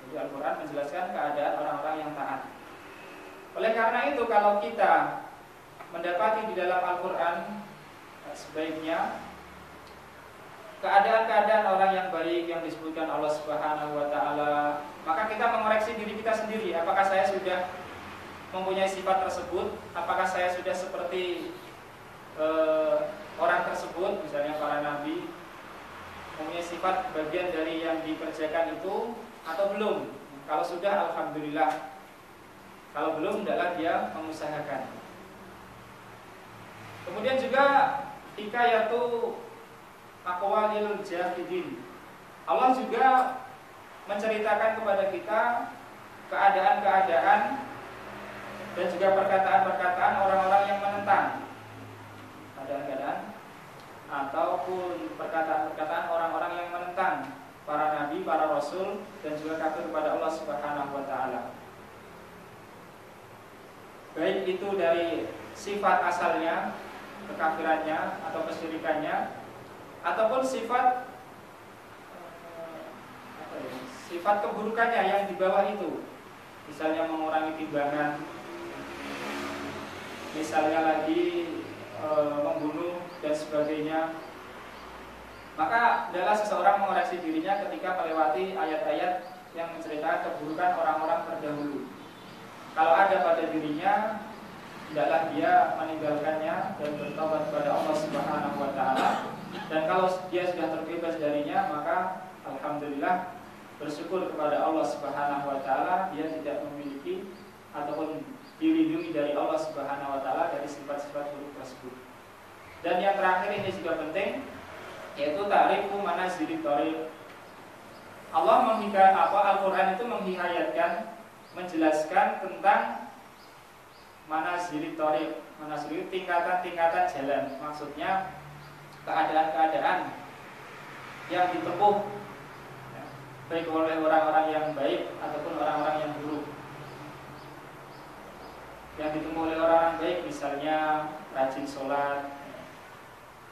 Jadi Al-Quran menjelaskan keadaan orang-orang yang taat. Oleh karena itu, kalau kita mendapati di dalam Al-Quran, sebaiknya keadaan-keadaan orang yang baik yang disebutkan Allah Subhanahu wa taala, maka kita mengoreksi diri kita sendiri. Apakah saya sudah mempunyai sifat tersebut? Apakah saya sudah seperti orang tersebut, misalnya para nabi, mempunyai sifat bagian dari yang dikerjakan itu, atau belum? Kalau sudah, alhamdulillah. Kalau belum, hendaklah dia mengusahakan. Kemudian juga hikayatu aqwalil jahidin. Allah juga menceritakan kepada kita keadaan-keadaan dan juga perkataan-perkataan orang-orang yang menentang. Keadaan-keadaan ataupun perkataan-perkataan orang-orang yang menentang para nabi, para rasul, dan juga kafir kepada Allah Subhanahu wa taala. Baik itu dari sifat asalnya, kekafirannya atau kesyirikannya, ataupun sifat keburukannya yang di bawah itu. Misalnya mengurangi timbangan, misalnya lagi membunuh dan sebagainya. Maka adalah seseorang mengoreksi dirinya ketika melewati ayat-ayat yang menceritakan keburukan orang-orang terdahulu. Kalau ada pada dirinya, hendaklah dia meninggalkannya dan bertobat kepada Allah Subhanahu wa taala. Dan kalau dia sudah terbebas darinya, maka alhamdulillah, bersyukur kepada Allah Subhanahu wa taala, dia tidak memiliki ataupun dilindungi dari Allah Subhanahu wa taala dari sifat-sifat buruk tersebut. Dan yang terakhir ini juga penting, yaitu ta'rifu manazilit thariq. Allah Al-Qur'an itu menghikayatkan, menjelaskan tentang manazilit thariq. Manazilit tingkatan-tingkatan jalan. Maksudnya keadaan-keadaan yang ditempuh, ya, baik oleh orang-orang yang baik ataupun orang-orang yang buruk. Yang ditempuh oleh orang baik misalnya rajin sholat,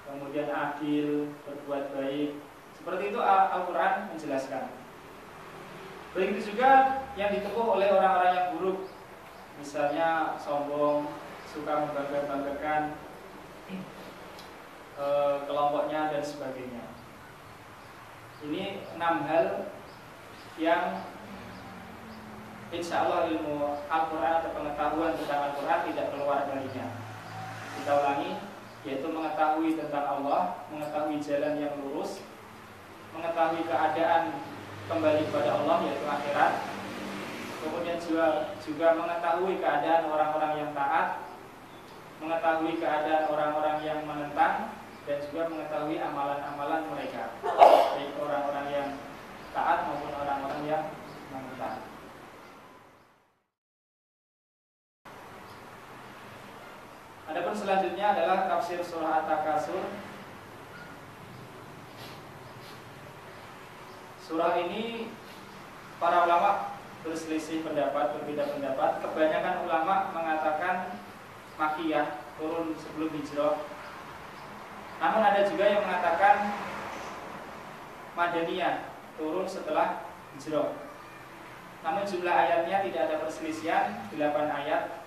kemudian adil, berbuat baik. Seperti itu Al-Quran menjelaskan. Begitu juga yang ditempuh oleh orang-orang yang buruk, misalnya sombong, suka membangga-banggakan kelompoknya dan sebagainya. Ini 6 hal yang insya Allah ilmu Al-Quran atau pengetahuan tentang Al-Quran tidak keluar darinya. Kita ulangi, yaitu mengetahui tentang Allah, mengetahui jalan yang lurus, mengetahui keadaan kembali kepada Allah yaitu akhirat, kemudian juga mengetahui keadaan orang-orang yang taat, mengetahui keadaan orang-orang yang menentang, dan juga mengetahui amalan-amalan mereka, baik orang-orang yang taat maupun orang-orang yang menentang. Adapun selanjutnya adalah tafsir surah At-Takasur. Surah ini para ulama berselisih pendapat, berbeda pendapat. Kebanyakan ulama mengatakan Makkiyah, turun sebelum hijrah. Namun ada juga yang mengatakan Madaniyah, turun setelah hijrah. Namun jumlah ayatnya tidak ada perselisihan, 8 ayat.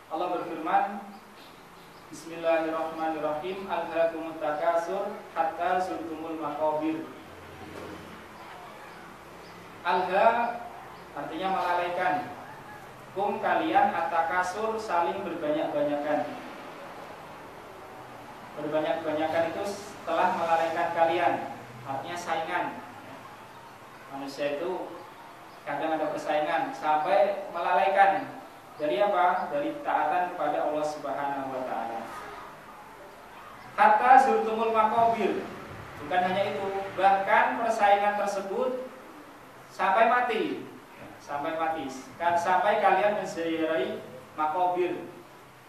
Allah berfirman, Bismillahirrahmanirrahim, Alhaakumut takasur hatta zurtumul maqabir. Alha artinya melalaikan. Kum kalian atakasur saling berbanyak-banyakan. Berbanyak-banyakan itu telah melalaikan kalian, artinya saingan. Manusia itu kadang ada persaingan sampai melalaikan dari apa? Dari taatan kepada Allah Subhanahu wa taala. Hatta zurtumul maqabir. Bukan hanya itu, bahkan persaingan tersebut sampai mati. Sampai mati. Sampai kalian menziarahi maqabir,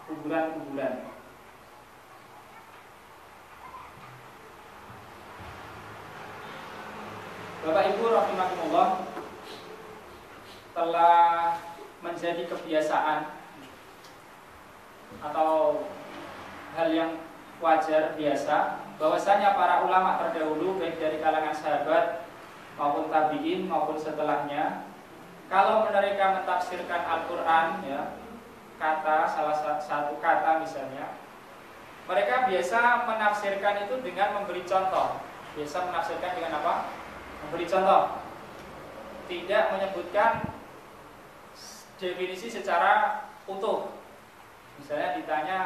kuburan-kuburan. Bapak Ibu rahimakumullah, telah menjadi kebiasaan atau hal yang wajar biasa bahwasanya para ulama terdahulu baik dari kalangan sahabat maupun tabi'in maupun setelahnya, kalau mereka mentafsirkan Al-Qur'an ya, salah satu kata misalnya, mereka biasa menafsirkan itu dengan memberi contoh. Biasa menafsirkan dengan apa? Memberi contoh. Tidak menyebutkan definisi secara utuh. Misalnya ditanya,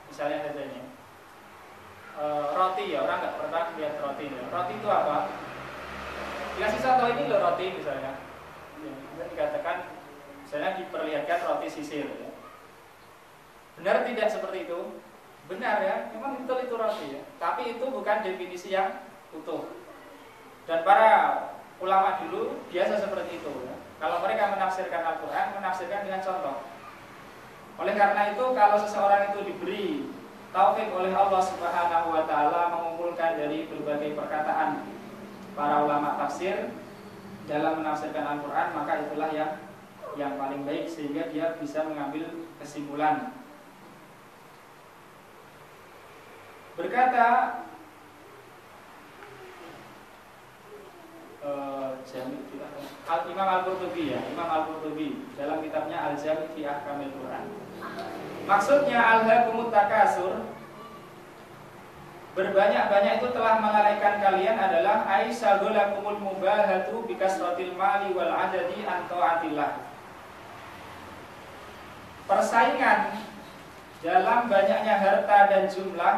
misalnya katanya roti ya, orang nggak pernah lihat roti ya. Roti itu apa? Dikasih contoh ini loh roti misalnya. Ya, dikatakan misalnya diperlihatkan roti sisir ya. Benar tidak seperti itu? Benar ya, memang betul itu roti ya. Tapi itu bukan definisi yang utuh. Dan para ulama dulu biasa seperti itu ya. Kalau mereka menafsirkan Al-Quran, menafsirkan dengan contoh. Oleh karena itu, kalau seseorang itu diberi taufik oleh Allah Subhanahu wa taala mengumpulkan dari berbagai perkataan para ulama tafsir dalam menafsirkan Al-Quran, maka itulah yang paling baik sehingga dia bisa mengambil kesimpulan. Berkata Imam Al-Qurtubi ya, Imam Al-Qurtubi dalam kitabnya Al-Jami' fi Ahkamil Quran. Maksudnya alhaakumut takasur, berbanyak-banyak itu telah melalaikan kalian adalah aisyagolakumul mubahatu bikasratil mali wal adadi an taatillah. Persaingan dalam banyaknya harta dan jumlah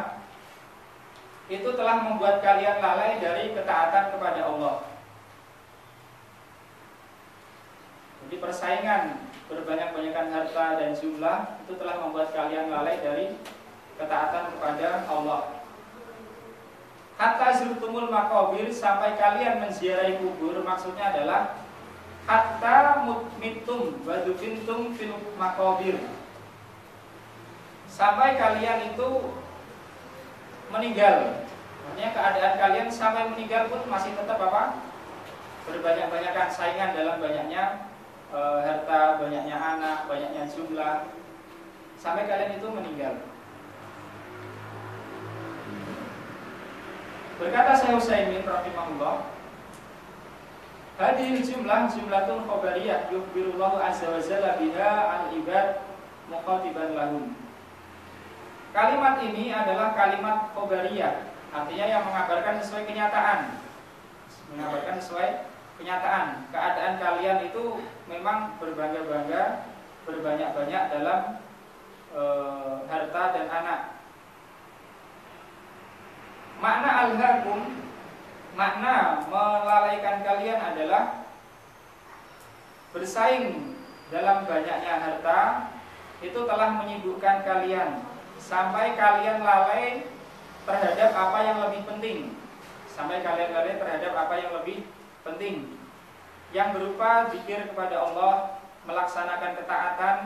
itu telah membuat kalian lalai dari ketaatan kepada Allah. Jadi persaingan berbanyak-banyakan harta dan jumlah itu telah membuat kalian lalai dari ketaatan kepada Allah. Hatta zurtumul maqabir, sampai kalian menziarahi kubur, maksudnya adalah hatta mutmitum wa dufintum fil maqabir. Sampai kalian itu meninggal. Artinya keadaan kalian sampai meninggal pun masih tetap apa? Berbanyak-banyakan saingan dalam banyaknya harta, banyaknya anak, banyaknya jumlah, sampai kalian itu meninggal. Berkata Syekh Utsaimin rahimahullah, hadhihi jumlatun khabariyah yukhbirullahu azza wa jalla biha al-ibad mukhatiban lahum. Kalimat ini adalah kalimat khabariyah, artinya yang mengabarkan sesuai kenyataan. Mengabarkan sesuai kenyataan. Keadaan kalian itu memang berbangga-bangga, berbanyak-banyak dalam harta dan anak. Makna alhaakum, makna melalaikan kalian adalah bersaing dalam banyaknya harta itu telah menyibukkan kalian sampai kalian lalai terhadap apa yang lebih penting. Sampai kalian lalai terhadap apa yang lebih penting, yang berupa zikir kepada Allah, melaksanakan ketaatan.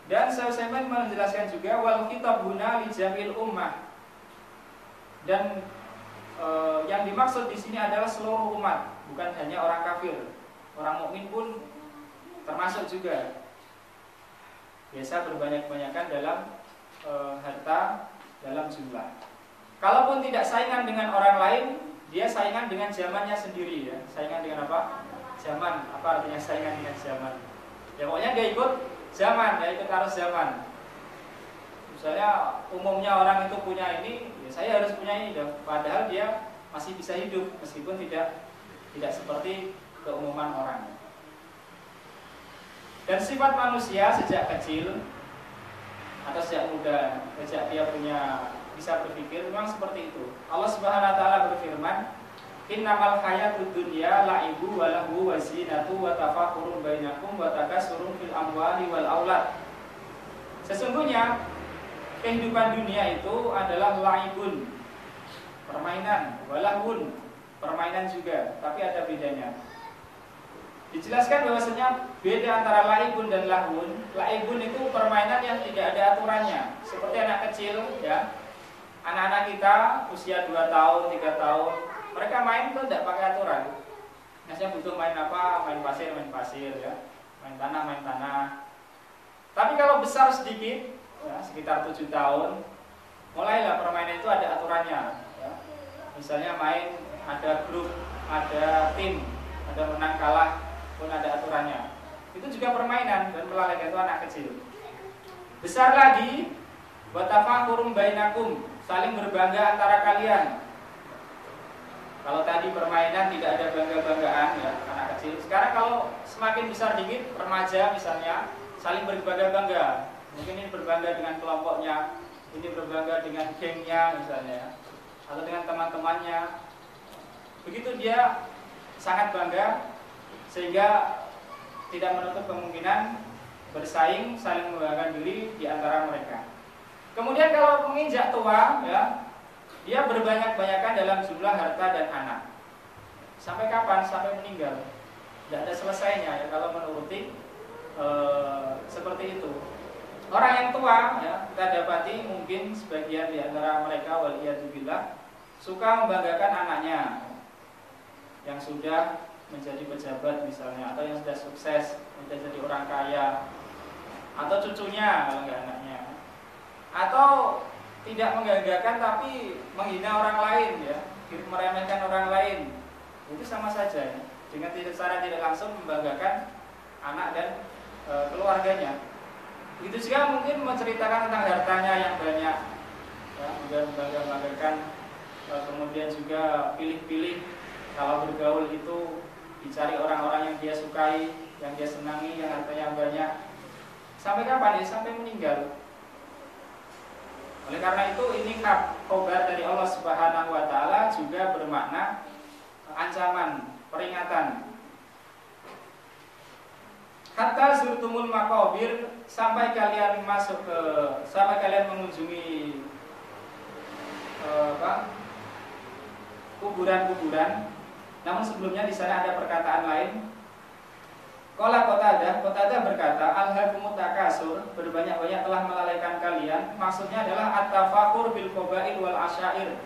Dan saya menjelaskan juga wal kitab guna li jamil ummah. Dan yang dimaksud di sini adalah seluruh umat, bukan hanya orang kafir. Orang mukmin pun termasuk juga. Biasa berbanyak-banyakan dalam harta, dalam jumlah. Kalaupun tidak saingan dengan orang lain, dia saingan dengan zamannya sendiri ya. Saingan dengan apa? Zaman. Apa artinya saingan dengan zaman? Ya pokoknya dia ikut zaman, dia ikut arus zaman. Misalnya umumnya orang itu punya ini, ya saya harus punya ini dong. Padahal dia masih bisa hidup meskipun tidak tidak seperti keumuman orang. Dan sifat manusia sejak kecil atau sejak muda, sejak dia bisa berpikir, memang seperti itu. Allah Subhanahu wa taala berfirman, "Innamal hayatud dunya la'ibu wa lahu wa zinatu wa tafakhurun bainakum wa takasurun fil amwali wal aulad." Sesungguhnya kehidupan dunia itu adalah la'ibun, permainan, walahun, permainan juga, tapi ada bedanya. Dijelaskan bahwasanya beda antara laibun dan lahun. Laibun itu permainan yang tidak ada aturannya, seperti anak kecil, ya. Anak-anak kita usia 2 tahun, 3 tahun, mereka main itu tidak pakai aturan. Misalnya butuh main apa, main pasir, ya. Main tanah. Tapi kalau besar sedikit, ya, sekitar 7 tahun, mulailah permainan itu ada aturannya, ya. Misalnya main ada grup, ada tim, ada menang kalah, pun ada aturannya. Itu juga permainan dan melalaikan itu anak kecil. Besar lagi, watafakurum bainakum, saling berbangga antara kalian. Kalau tadi permainan tidak ada bangga-banggaan, ya, anak kecil. Sekarang kalau semakin besar dikit, remaja misalnya, saling berbangga-bangga. Mungkin ini berbangga dengan kelompoknya, ini berbangga dengan gengnya misalnya, atau dengan teman-temannya. Begitu dia sangat bangga, sehingga tidak menutup kemungkinan bersaing, saling membanggakan diri di antara mereka. Kemudian kalau menginjak tua, ya, dia berbanyak-banyakan dalam jumlah harta dan anak. Sampai kapan? Sampai meninggal. Tidak ada selesainya, ya, kalau menuruti seperti itu. Orang yang tua, ya, kita dapati mungkin sebagian di antara mereka, waliyadzubillah, suka membanggakan anaknya yang sudah menjadi pejabat misalnya, atau yang sudah sukses, sudah jadi orang kaya, atau cucunya kalau enggak anaknya, atau tidak mengganggakan tapi menghina orang lain, ya, meremehkan orang lain. Itu sama saja, ya, dengan secara tidak langsung membanggakan anak dan keluarganya. Begitu juga mungkin menceritakan tentang hartanya yang banyak, ya, membanggakan, kemudian juga pilih-pilih kalau bergaul itu dicari orang-orang yang dia sukai, yang dia senangi, yang hartanya banyak. Sampai kapan? Ya, sampai meninggal. Oleh karena itu, ini kabar dari Allah Subhanahu wa taala juga bermakna ancaman, peringatan. Hatta zurtumul maqabir, sampai kalian mengunjungi kuburan-kuburan. Namun sebelumnya di sana ada perkataan lain. Qala Qatadah berkata, alhaakumut takasur, berbanyak-banyak telah melalaikan kalian. Maksudnya adalah at-tafakhur bil qabail wal asyair,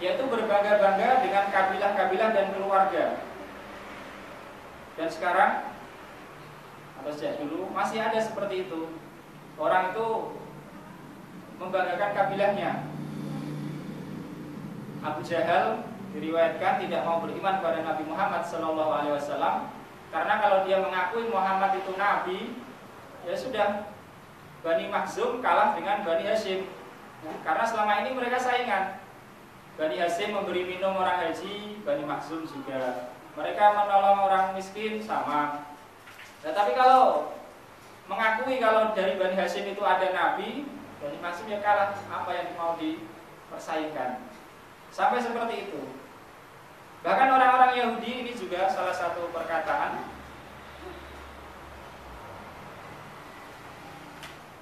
yaitu berbangga-bangga dengan kabilah-kabilah dan keluarga. Dan sekarang atau sejak dulu masih ada seperti itu. Orang itu membanggakan kabilahnya. Abu Jahal diriwayatkan tidak mau beriman kepada Nabi Muhammad SAW, karena kalau dia mengakui Muhammad itu Nabi, ya sudah, Bani Makhzum kalah dengan Bani Hashim, ya, karena selama ini mereka saingan. Bani Hashim memberi minum orang haji, Bani Makhzum juga. Mereka menolong orang miskin, sama. Nah, tapi kalau mengakui kalau dari Bani Hashim itu ada Nabi, Bani Makhzum ya kalah, apa yang mau dipersaingkan. Sampai seperti itu. Bahkan orang-orang Yahudi ini juga salah satu perkataan.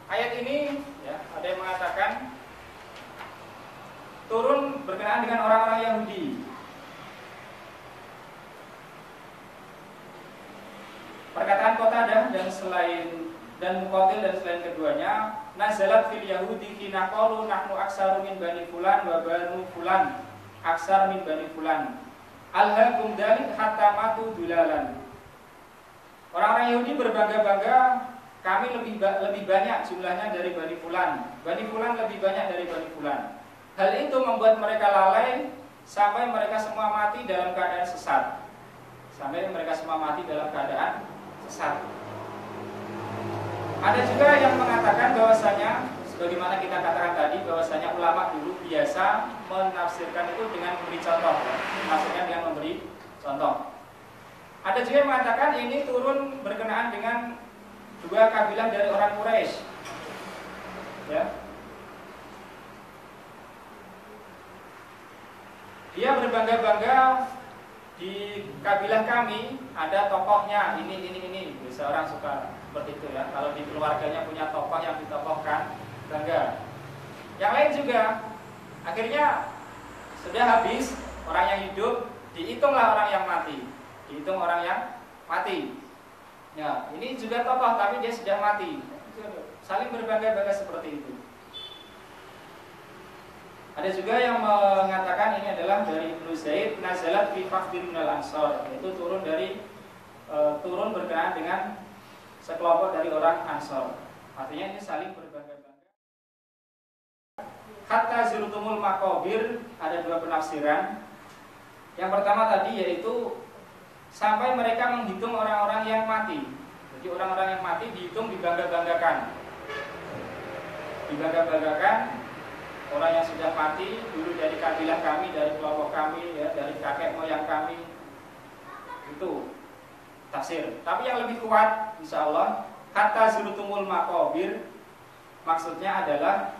Ayat ini, ya, ada yang mengatakan turun berkenaan dengan orang-orang Yahudi. Perkataan Qatadah dan Muqatil dan selain keduanya, nazalat fil Yahudi hina qalu nahnu aksaru min bani fulan wa banu fulan aksar min bani fulan. Alhaakum dzalik hatta matu dulalan. Orang-orang Yahudi berbangga-bangga, kami lebih banyak jumlahnya dari Bani Fulan. Bani Fulan lebih banyak dari Bani Fulan. Hal itu membuat mereka lalai sampai mereka semua mati dalam keadaan sesat. Ada juga yang mengatakan bahwasanya, sebagaimana kita katakan tadi, bahwasanya ulama dulu biasa menafsirkan itu dengan memberi contoh, maksudnya dengan memberi Contoh, ada juga yang mengatakan ini turun berkenaan dengan dua kabilah dari orang Quraisy. Ya. Dia berbangga-bangga di kabilah kami ada tokohnya ini. Bisa orang suka seperti itu ya. Kalau di keluarganya punya tokoh yang ditokohkan, bangga. Yang lain juga, akhirnya sudah habis orang yang hidup, dihitunglah orang yang mati. Dihitung orang yang mati. Ya, ini juga tokoh tapi dia sudah mati. Saling berbangga-bangga seperti itu. Ada juga yang mengatakan ini adalah dari Ibnu Zaid, nazalat fi faqdir minal ansor, yaitu turun berkenaan dengan sekelompok dari orang Ansor. Artinya ini saling berbangga-bangga. Hatta zurtumul maqabir, ada dua penafsiran. Yang pertama tadi yaitu sampai mereka menghitung orang-orang yang mati. Jadi orang-orang yang mati dihitung, dibangga-banggakan. Dibangga-banggakan. Orang yang sudah mati dulu dari kabilah kami, dari kelompok kami, ya, dari kakek moyang kami, itu tafsir. Tapi yang lebih kuat, insya Allah, hatta zurtumul maqabir, maksudnya adalah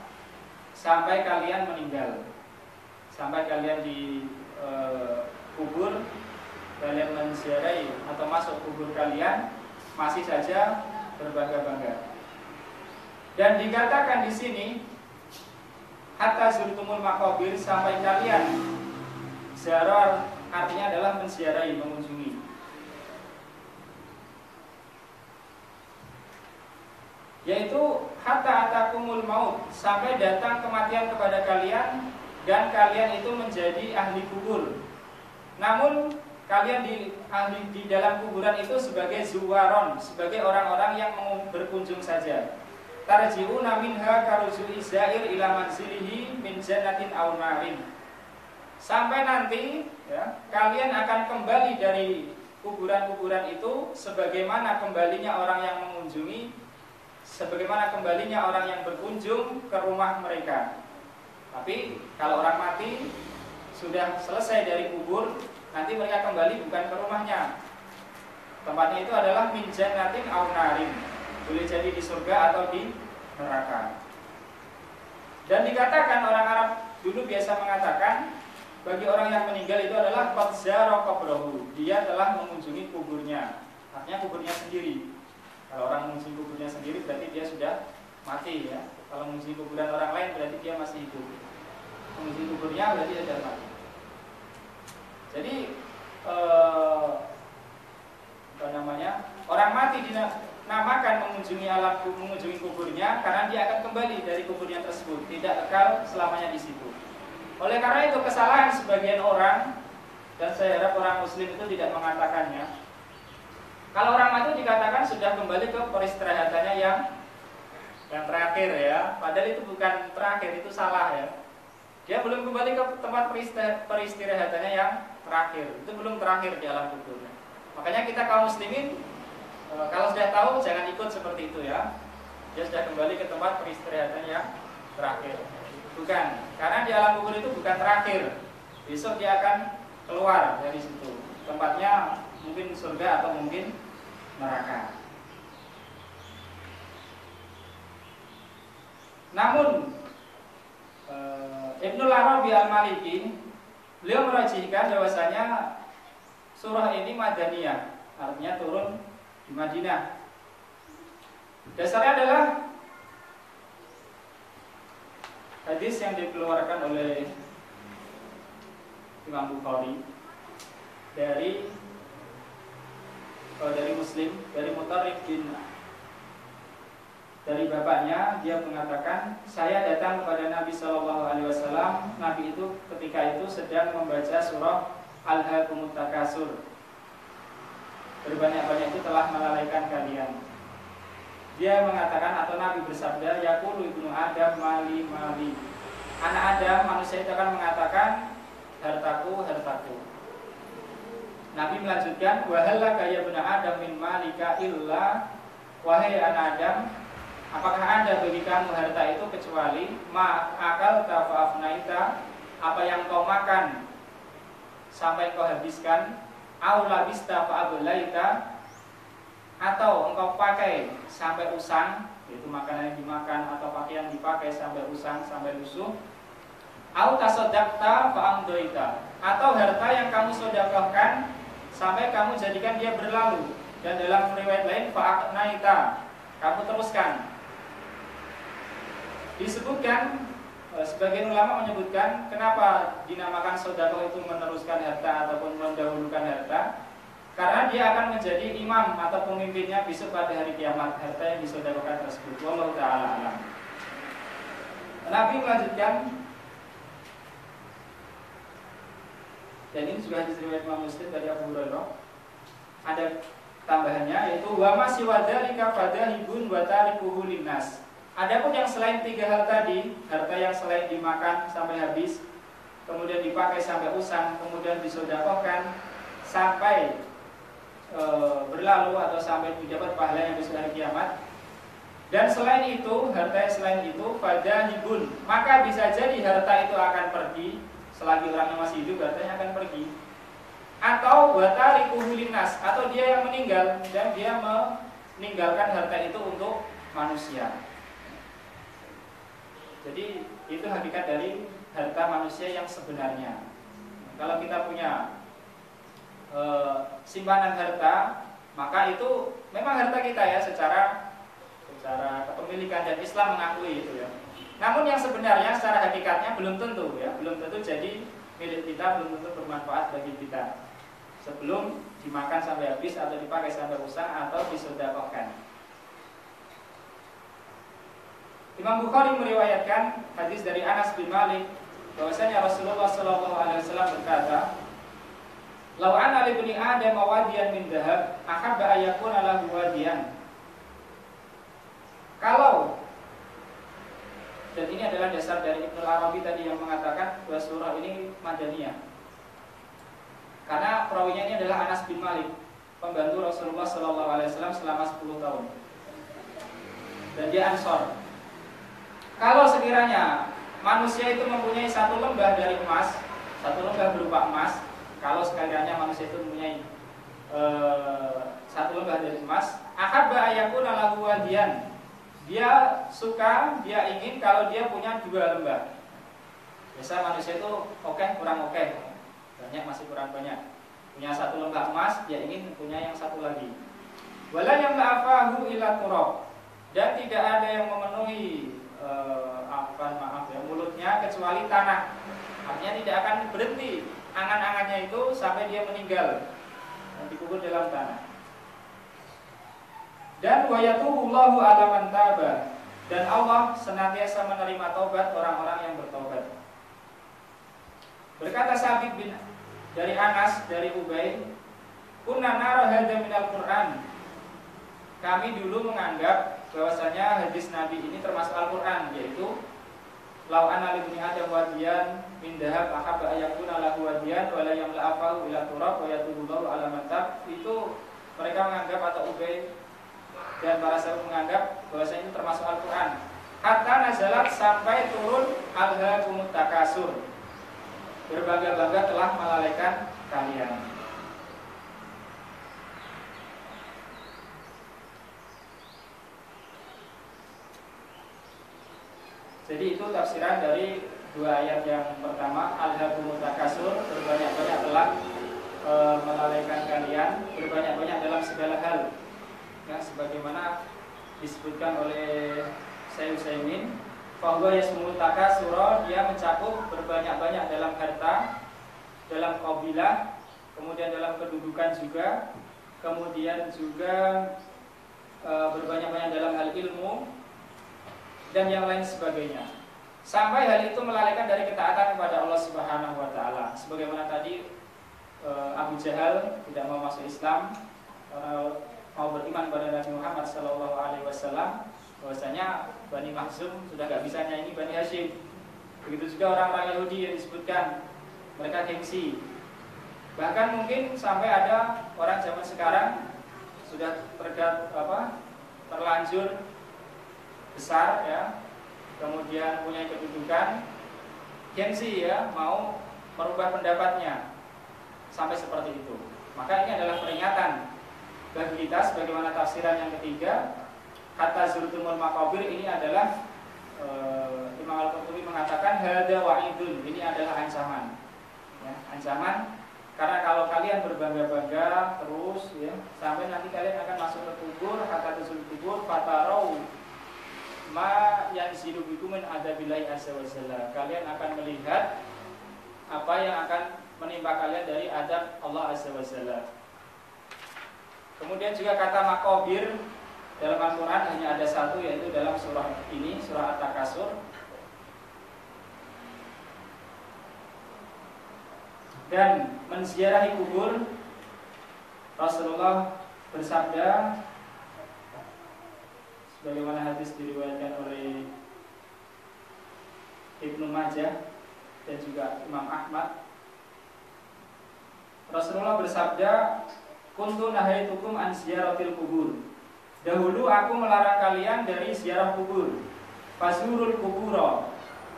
sampai kalian meninggal, sampai kalian di kubur, kalian menziarahi atau masuk kubur kalian, masih saja berbangga-bangga. Dan dikatakan di sini hatta zurtumul maqabir, sampai kalian ziarah, artinya adalah menziarahi, mengunjungi. Yaitu hatta atakumul maut, sampai datang kematian kepada kalian dan kalian itu menjadi ahli kubur. Namun kalian di dalam kuburan itu sebagai zuwaron, sebagai orang-orang yang mau berkunjung saja. Tarji'una minha karuju'i zair ila manzilihi min jannatin aw narin. Sampai nanti ya, kalian akan kembali dari kuburan-kuburan itu sebagaimana kembalinya orang yang mengunjungi, sebagaimana kembalinya orang yang berkunjung ke rumah mereka. Tapi kalau orang mati sudah selesai dari kubur, nanti mereka kembali bukan ke rumahnya. Tempatnya itu adalah min jannatin aw narin. Boleh jadi di surga atau di neraka. Dan dikatakan orang Arab dulu biasa mengatakan bagi orang yang meninggal itu adalah qad zara qabrahu, dia telah mengunjungi kuburnya. Artinya kuburnya sendiri. Kalau orang mengunjungi kuburnya sendiri berarti dia sudah mati ya. Kalau mengunjungi kuburan orang lain berarti dia masih hidup. Mengunjungi kuburnya berarti dia sudah mati. Jadi orang mati dinamakan mengunjungi kuburnya karena dia akan kembali dari kuburnya tersebut, tidak kekal selamanya di situ. Oleh karena itu kesalahan sebagian orang, dan saya harap orang Muslim itu tidak mengatakannya. Kalau orang mati dikatakan sudah kembali ke peristirahatannya yang terakhir ya, padahal itu bukan terakhir, itu salah ya. Dia belum kembali ke tempat peristirahatannya yang terakhir, itu belum terakhir di alam kubur. Makanya kita kaum muslimin kalau sudah tahu jangan ikut seperti itu ya. Dia sudah kembali ke tempat peristirahatan yang terakhir. Bukan, karena di alam kubur itu bukan terakhir. Besok dia akan keluar dari situ. Tempatnya mungkin surga atau mungkin neraka. Namun Ibnul Arabi Al-Maliki beliau merajihkan bahwasanya surah ini Madaniyah, artinya turun di Madinah. Dasarnya adalah hadis yang dikeluarkan oleh Imam Bukhari dari Muslim, dari Mutarrif bin, dari bapaknya, dia mengatakan, saya datang kepada Nabi SAW. Nabi itu ketika itu sedang membaca surah Al-Hakumut Takasur. Berbanyak-banyak itu telah melalaikan kalian. Dia mengatakan, atau Nabi bersabda, yaqulu ibnu Adam mali mali. Anak Adam, manusia itu akan mengatakan, hartaku, hartaku. Nabi melanjutkan, wahalla kaya ibnu Adam min malika illa, wahai anak Adam, apakah ada bagi kamu harta itu kecuali ma akal tafafnaita, apa yang kau makan sampai kau habiskan, au labista fa ablaita, atau engkau pakai sampai usang, yaitu makanan yang dimakan atau pakaian dipakai sampai usang, sampai lusuh, au tasaddaqta fa amdoita, atau harta yang kamu sedekahkan sampai kamu jadikan dia berlalu, dan dalam riwayat lain fa aqnaita, kamu teruskan. Disebutkan, sebagian ulama menyebutkan kenapa dinamakan sedekah itu meneruskan harta ataupun mendahulukan harta, karena dia akan menjadi imam atau pemimpinnya besok pada hari kiamat, harta yang disedekahkan tersebut. Wallahu ta'ala alam. Nabi melanjutkan, dan ini juga hadis riwayat Imam Muslim dari Abu Hurairah, ada tambahannya, yaitu wa ma siwadzalika fadahibun wa tarikuhu linnas. Adapun yang selain tiga hal tadi, harta yang selain dimakan sampai habis, kemudian dipakai sampai usang, kemudian disedekahkan sampai berlalu atau sampai mendapat pahala yang besok hari kiamat, dan selain itu, harta yang selain itu fadahibun, maka bisa jadi harta itu akan pergi selagi orangnya masih hidup, hartanya akan pergi. Atau watarikuhu linnas, atau dia yang meninggal dan dia meninggalkan harta itu untuk manusia. Jadi itu hakikat dari harta manusia yang sebenarnya. Kalau kita punya simpanan harta, maka itu memang harta kita ya, secara kepemilikan, dan Islam mengakui itu ya. Namun yang sebenarnya secara hakikatnya belum tentu ya, belum tentu jadi milik kita, belum tentu bermanfaat bagi kita sebelum dimakan sampai habis atau dipakai sampai usang atau disedekahkan. Imam Bukhari meriwayatkan hadis dari Anas bin Malik bahwasanya Rasulullah SAW berkata, "Lau anna li bani Adam wadiyan min dhahab, ahabba ayakuna lahu wadiyan." Kalau, dan ini adalah dasar dari Ibnu Arabi tadi yang mengatakan bahwa surah ini Madaniyah, karena perawinya ini adalah Anas bin Malik, pembantu Rasulullah SAW selama 10 tahun, dan dia Ansor. Kalau sekiranya manusia itu mempunyai satu lembah dari emas, satu lembah berupa emas, kalau sekiranya manusia itu mempunyai satu lembah dari emas, ahabba ayakuna lahu wadiyan, dia suka, dia ingin kalau dia punya 2 lembah. Biasa manusia itu oke, kurang oke, banyak masih kurang banyak. Punya satu lembah emas, dia ingin punya yang satu lagi. Wala yamla'afahu ila turab, dan tidak ada yang memenuhi mulutnya kecuali tanah. Artinya tidak akan berhenti angan-angannya itu sampai dia meninggal dan dikubur dalam tanah. Dan wa yatubullahu ala man taba, dan Allah senantiasa menerima taubat orang-orang yang bertaubat. Berkata Sabit bin dari Anas dari Ubay, kunna nara hadza minal Qur'an, kami dulu menganggap bahwasanya hadis Nabi ini termasuk Al-Qur'an, yaitu lau anna li bani Adam wadiyan min dhahab ahabba ayakuna lahu wadiyan wa la yamla'afahu ila turab wa yatubullahu ala man tab. Itu mereka menganggap, atau Ubay dan para sahabat menganggap bahwasanya itu termasuk Al-Qur'an. Hatta nazalat, sampai turun alhaakumut takasur, berbangga-bangga telah melalaikan kalian. Jadi itu tafsiran dari 2 ayat yang pertama, alhaakumut takasur, berbanyak-banyak telah melalaikan kalian, berbanyak-banyak dalam segala hal. Ya, sebagaimana disebutkan oleh Syekh Utsaimin, bahwa yasmul takasura, dia mencakup berbanyak-banyak dalam harta, dalam qabilah, kemudian dalam kedudukan juga, kemudian juga berbanyak-banyak dalam hal ilmu dan yang lain sebagainya, sampai hal itu melalaikan dari ketaatan kepada Allah Subhanahu wa taala. Sebagaimana tadi Abu Jahal tidak mau masuk Islam, mau beriman pada Nabi Muhammad SAW, bahwasanya Bani Makhzum sudah gak bisa nyanyi Bani Hashim. Begitu juga orang-orang Yahudi yang disebutkan, mereka gengsi. Bahkan mungkin sampai ada orang zaman sekarang sudah terlanjur besar ya, kemudian punya kedudukan, gengsi ya, mau merubah pendapatnya, sampai seperti itu. Maka ini adalah peringatan bagi kita, sebagaimana tafsiran yang ketiga, kata zurtumul maqabir ini adalah Imam Al-Qurtubi mengatakan hada wa'idun, ini adalah ancaman, ya, ancaman. Karena kalau kalian berbangga-bangga terus, ya, sampai nanti kalian akan masuk ke kubur, kata tuzul kubur, fatarau ma yanzilu bikum min adabillahi azza wa jalla. Kalian akan melihat apa yang akan menimpa kalian dari adab Allah azza wa jalla. Kemudian juga kata maqabir dalam Al-Quran hanya ada satu, yaitu dalam surah ini, surah At-Takasur. Dan menziarahi kubur, Rasulullah bersabda sebagaimana hadis diriwayatkan oleh Ibnu Majah dan juga Imam Ahmad. Rasulullah bersabda, kuntu nahaitukum an ziyaratil kubur. Dahulu aku melarang kalian dari ziarah kubur. Fazurul kuburo.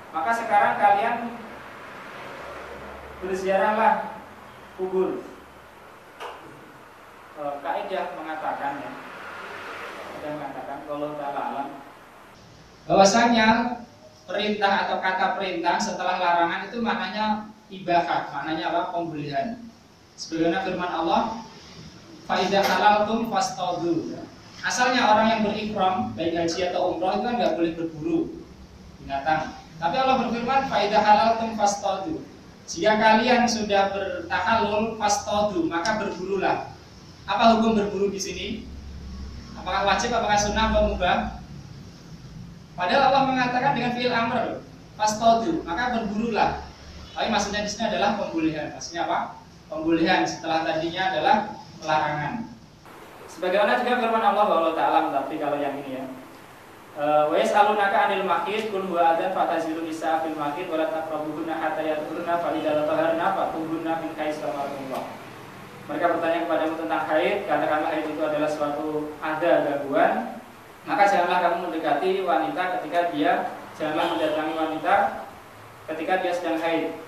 Maka sekarang kalian berziarahlah kubur. Kaidah mengatakan, ya, kaidah mengatakan kalau ta'ala alam, bahwasanya perintah atau kata perintah setelah larangan itu maknanya ibahat, maknanya apa? Pembolehan. Sebagaimana firman Allah, fa idza halaltum fastaudu. Asalnya orang yang berihram baik haji atau umroh itu kan nggak boleh berburu binatang. Tapi Allah berfirman, fa idza halaltum fastaudu. Jika kalian sudah bertahalul fastaudu, maka berburulah. Apa hukum berburu di sini? Apakah wajib, apakah sunnah, atau mubah? Padahal Allah mengatakan dengan fi'il amr, fastaudu, maka berburulah. Tapi maksudnya di sini adalah pembolehan. Maksudnya apa? Pembolehan, setelah tadinya adalah larangan. Sebagaimana juga firman Allah Subhanahu wa taala, tapi kalau yang ini ya. Wa yas'alunaka 'anil mahid qul huwa adzan fatazilu nisa fil mahid wa la taqrabuhunna hatta yatahurna fa idza taharna fatuhunna min haitsu amarakumullah. Mereka bertanya kepadamu tentang haid, katakanlah haid itu adalah suatu ada gangguan, maka janganlah kamu mendekati wanita ketika dia, janganlah mendatangi wanita ketika dia sedang haid,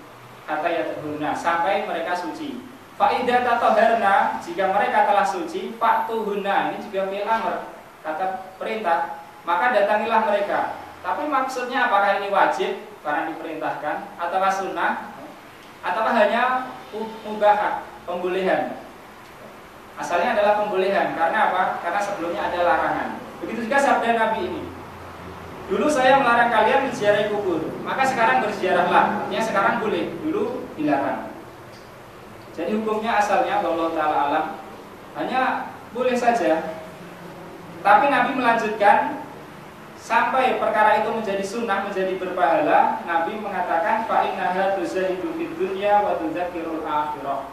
hatta yatahurna, sampai mereka suci. Faidah tatoharna, jika mereka telah suci, fatuhunna, ini juga fi'il amr, kata perintah, maka datangilah mereka. Tapi maksudnya apakah ini wajib karena diperintahkan, atau sunnah, atau hanya mubah, pembolehan? Asalnya adalah pembolehan, karena apa? Karena sebelumnya ada larangan. Begitu juga sabda Nabi ini. Dulu saya melarang kalian berziarah kubur, maka sekarang berziarahlah. Artinya sekarang boleh, dulu dilarang. Jadi hukumnya asalnya Allah Ta'ala alam hanya boleh saja. Tapi Nabi melanjutkan sampai perkara itu menjadi sunnah, menjadi berpahala. Nabi mengatakan fa'innaha tuzahidu fid dunya wa tudzakirul akhirah.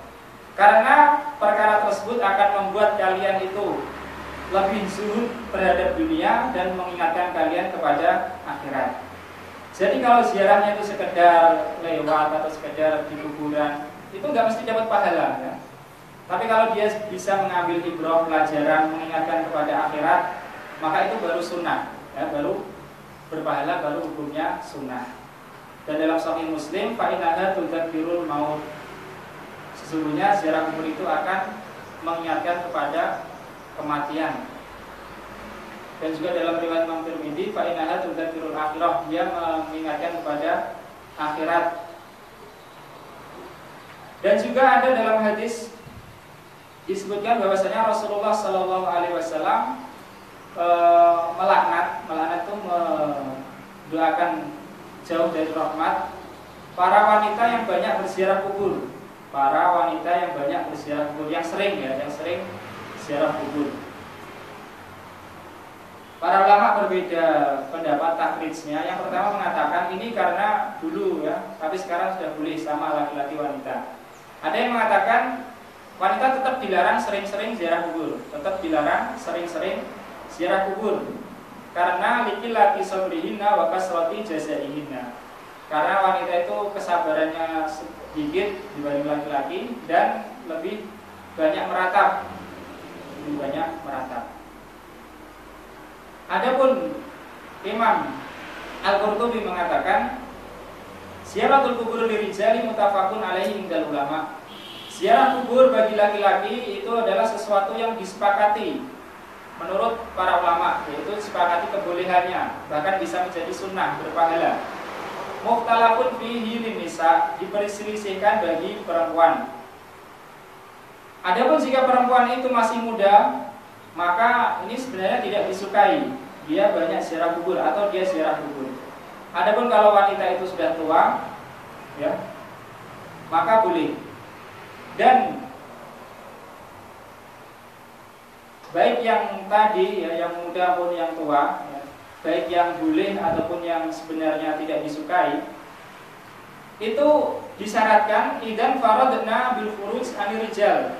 Karena perkara tersebut akan membuat kalian itu lebih zuhud terhadap dunia dan mengingatkan kalian kepada akhirat. Jadi kalau ziarahnya itu sekedar lewat atau sekedar di kuburan, itu nggak mesti dapat pahala, ya. Tapi kalau dia bisa mengambil ibrah, pelajaran, mengingatkan kepada akhirat, maka itu baru sunnah, ya, baru berpahala, baru hukumnya sunnah. Dan dalam Sahih Muslim, fa'innaha tudzakirul maut. Sesungguhnya ziarah kubur itu akan mengingatkan kepada kematian. Dan juga dalam riwayat Imam Tirmidzi, fa'innaha tudzakirul akhirah, dia mengingatkan kepada akhirat. Dan juga ada dalam hadis disebutkan bahwasanya Rasulullah Shallallahu Alaihi Wasallam melaknat itu mendoakan jauh dari rahmat para wanita yang banyak berziarah kubur, yang sering ziarah kubur. Para ulama berbeda pendapat takrijnya. Yang pertama mengatakan ini karena dulu, ya, tapi sekarang sudah boleh sama laki-laki wanita. Ada yang mengatakan wanita tetap dilarang sering-sering ziarah kubur, karena likilati sabrihinna wa kasrati jazaihinna. Karena wanita itu kesabarannya sedikit dibanding laki-laki dan lebih banyak meratap. Adapun Imam Al-Qurtubi mengatakan ziaratul kubur lirijali mutafaqun alaihi indal ulama. Ziarah kubur bagi laki-laki itu adalah sesuatu yang disepakati menurut para ulama, yaitu disepakati kebolehannya, bahkan bisa menjadi sunnah berpahala. Mukhtalafun fihi linnisa, diperselisihkan bagi perempuan. Adapun jika perempuan itu masih muda, maka ini sebenarnya tidak disukai. Dia banyak ziarah kubur atau dia ziarah kubur. Adapun kalau wanita itu sudah tua, ya, maka boleh. Dan baik yang tadi ya, yang muda pun yang tua, ya, baik yang boleh ataupun yang sebenarnya tidak disukai, itu disyaratkan idan faradna bil khuruj anir rijal.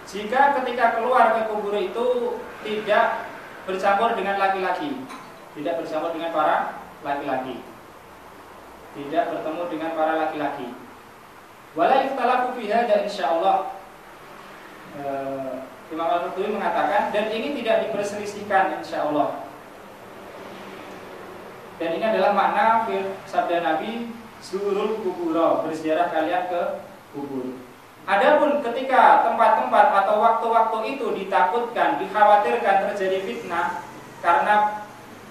Jika ketika keluar ke kubur itu tidak bercampur dengan laki-laki, tidak bercampur dengan para laki-laki, tidak bertemu dengan para laki-laki. Wala ikhtalafu fi hadza insyaallah. Imam Al-Qurtubi mengatakan, dan ini tidak diperselisihkan insyaallah. Dan ini adalah makna sabda Nabi, zurul kubura, berziarah kalian ke kubur. Adapun ketika tempat-tempat atau waktu-waktu itu ditakutkan, dikhawatirkan terjadi fitnah karena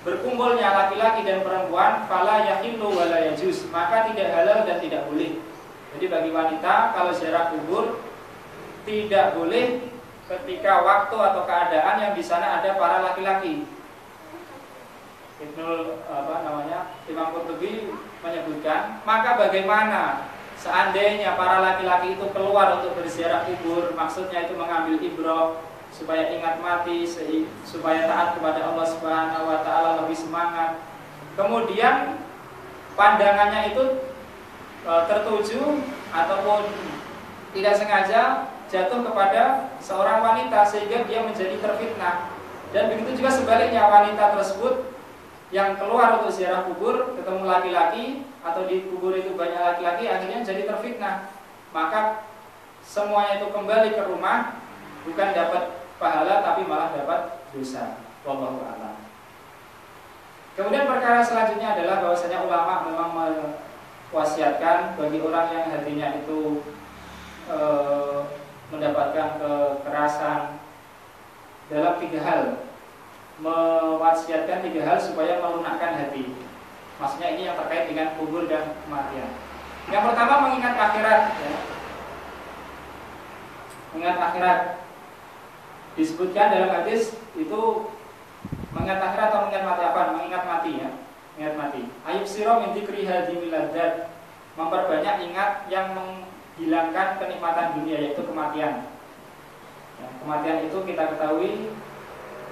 berkumpulnya laki-laki dan perempuan, fala yahillu wala yajuz, maka tidak halal dan tidak boleh. Jadi bagi wanita kalau ziarah kubur tidak boleh ketika waktu atau keadaan yang di sana ada para laki-laki. Imam Qurtubi menyebutkan, maka bagaimana seandainya para laki-laki itu keluar untuk berziarah kubur, maksudnya itu mengambil ibrah supaya ingat mati, supaya taat kepada Allah Subhanahu wa taala, lebih semangat. Kemudian pandangannya itu tertuju ataupun tidak sengaja jatuh kepada seorang wanita sehingga dia menjadi terfitnah. Dan begitu juga sebaliknya, wanita tersebut yang keluar untuk ziarah kubur ketemu laki-laki atau di kubur itu banyak laki-laki, akhirnya jadi terfitnah. Maka semuanya itu kembali ke rumah, bukan dapat pahala tapi malah dapat dosa. Wallahu a'lam. Kemudian perkara selanjutnya adalah bahwasanya ulama memang wasiatkan bagi orang yang hatinya itu mendapatkan kekerasan dalam 3 hal. Mewasiatkan 3 hal supaya melunakkan hati. Maksudnya ini yang terkait dengan kubur dan kematian. Yang pertama mengingat akhirat, ya. Mengingat akhirat. Disebutkan dalam hadis itu mengingat akhirat atau mengingat mati apa? Mengingat mati, ya. Ingat mati. Ayub siro min dzikri hadhimil ladzat, memperbanyak ingat yang menghilangkan kenikmatan dunia, yaitu kematian. Ya, kematian itu kita ketahui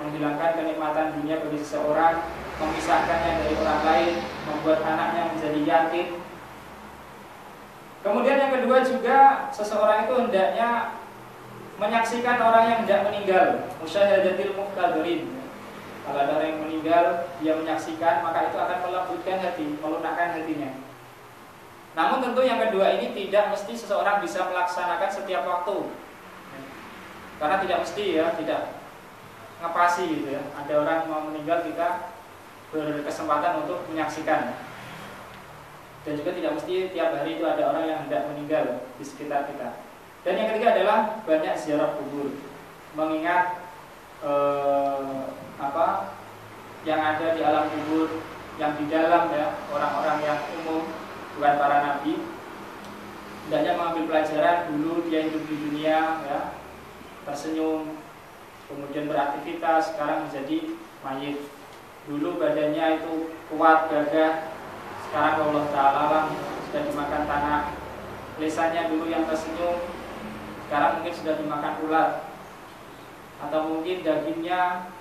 menghilangkan kenikmatan dunia bagi seseorang, memisahkannya dari orang lain, membuat anaknya menjadi yatim. Kemudian yang kedua juga, seseorang itu hendaknya menyaksikan orang yang hendak meninggal, musyahadatil muhtadirin. Kalau ada orang yang meninggal, dia menyaksikan, maka itu akan melembutkan hati, melunakkan hatinya. Namun tentu yang kedua ini tidak mesti seseorang bisa melaksanakan setiap waktu. Karena tidak mesti, ya, tidak ngepasi gitu, ya. Ada orang mau meninggal, kita berkesempatan untuk menyaksikan. Dan juga tidak mesti tiap hari itu ada orang yang hendak meninggal di sekitar kita. Dan yang ketiga adalah banyak ziarah kubur, mengingat yang ada di alam kubur, yang di dalam, ya, orang-orang yang umum, bukan para nabi. Hendaknya mengambil pelajaran. Dulu dia hidup di dunia, ya, tersenyum, kemudian beraktivitas, sekarang menjadi mayit. Dulu badannya itu kuat, gagah, sekarang Allah Ta'ala sudah dimakan tanah. Lisannya dulu yang tersenyum, sekarang mungkin sudah dimakan ulat. Atau mungkin dagingnya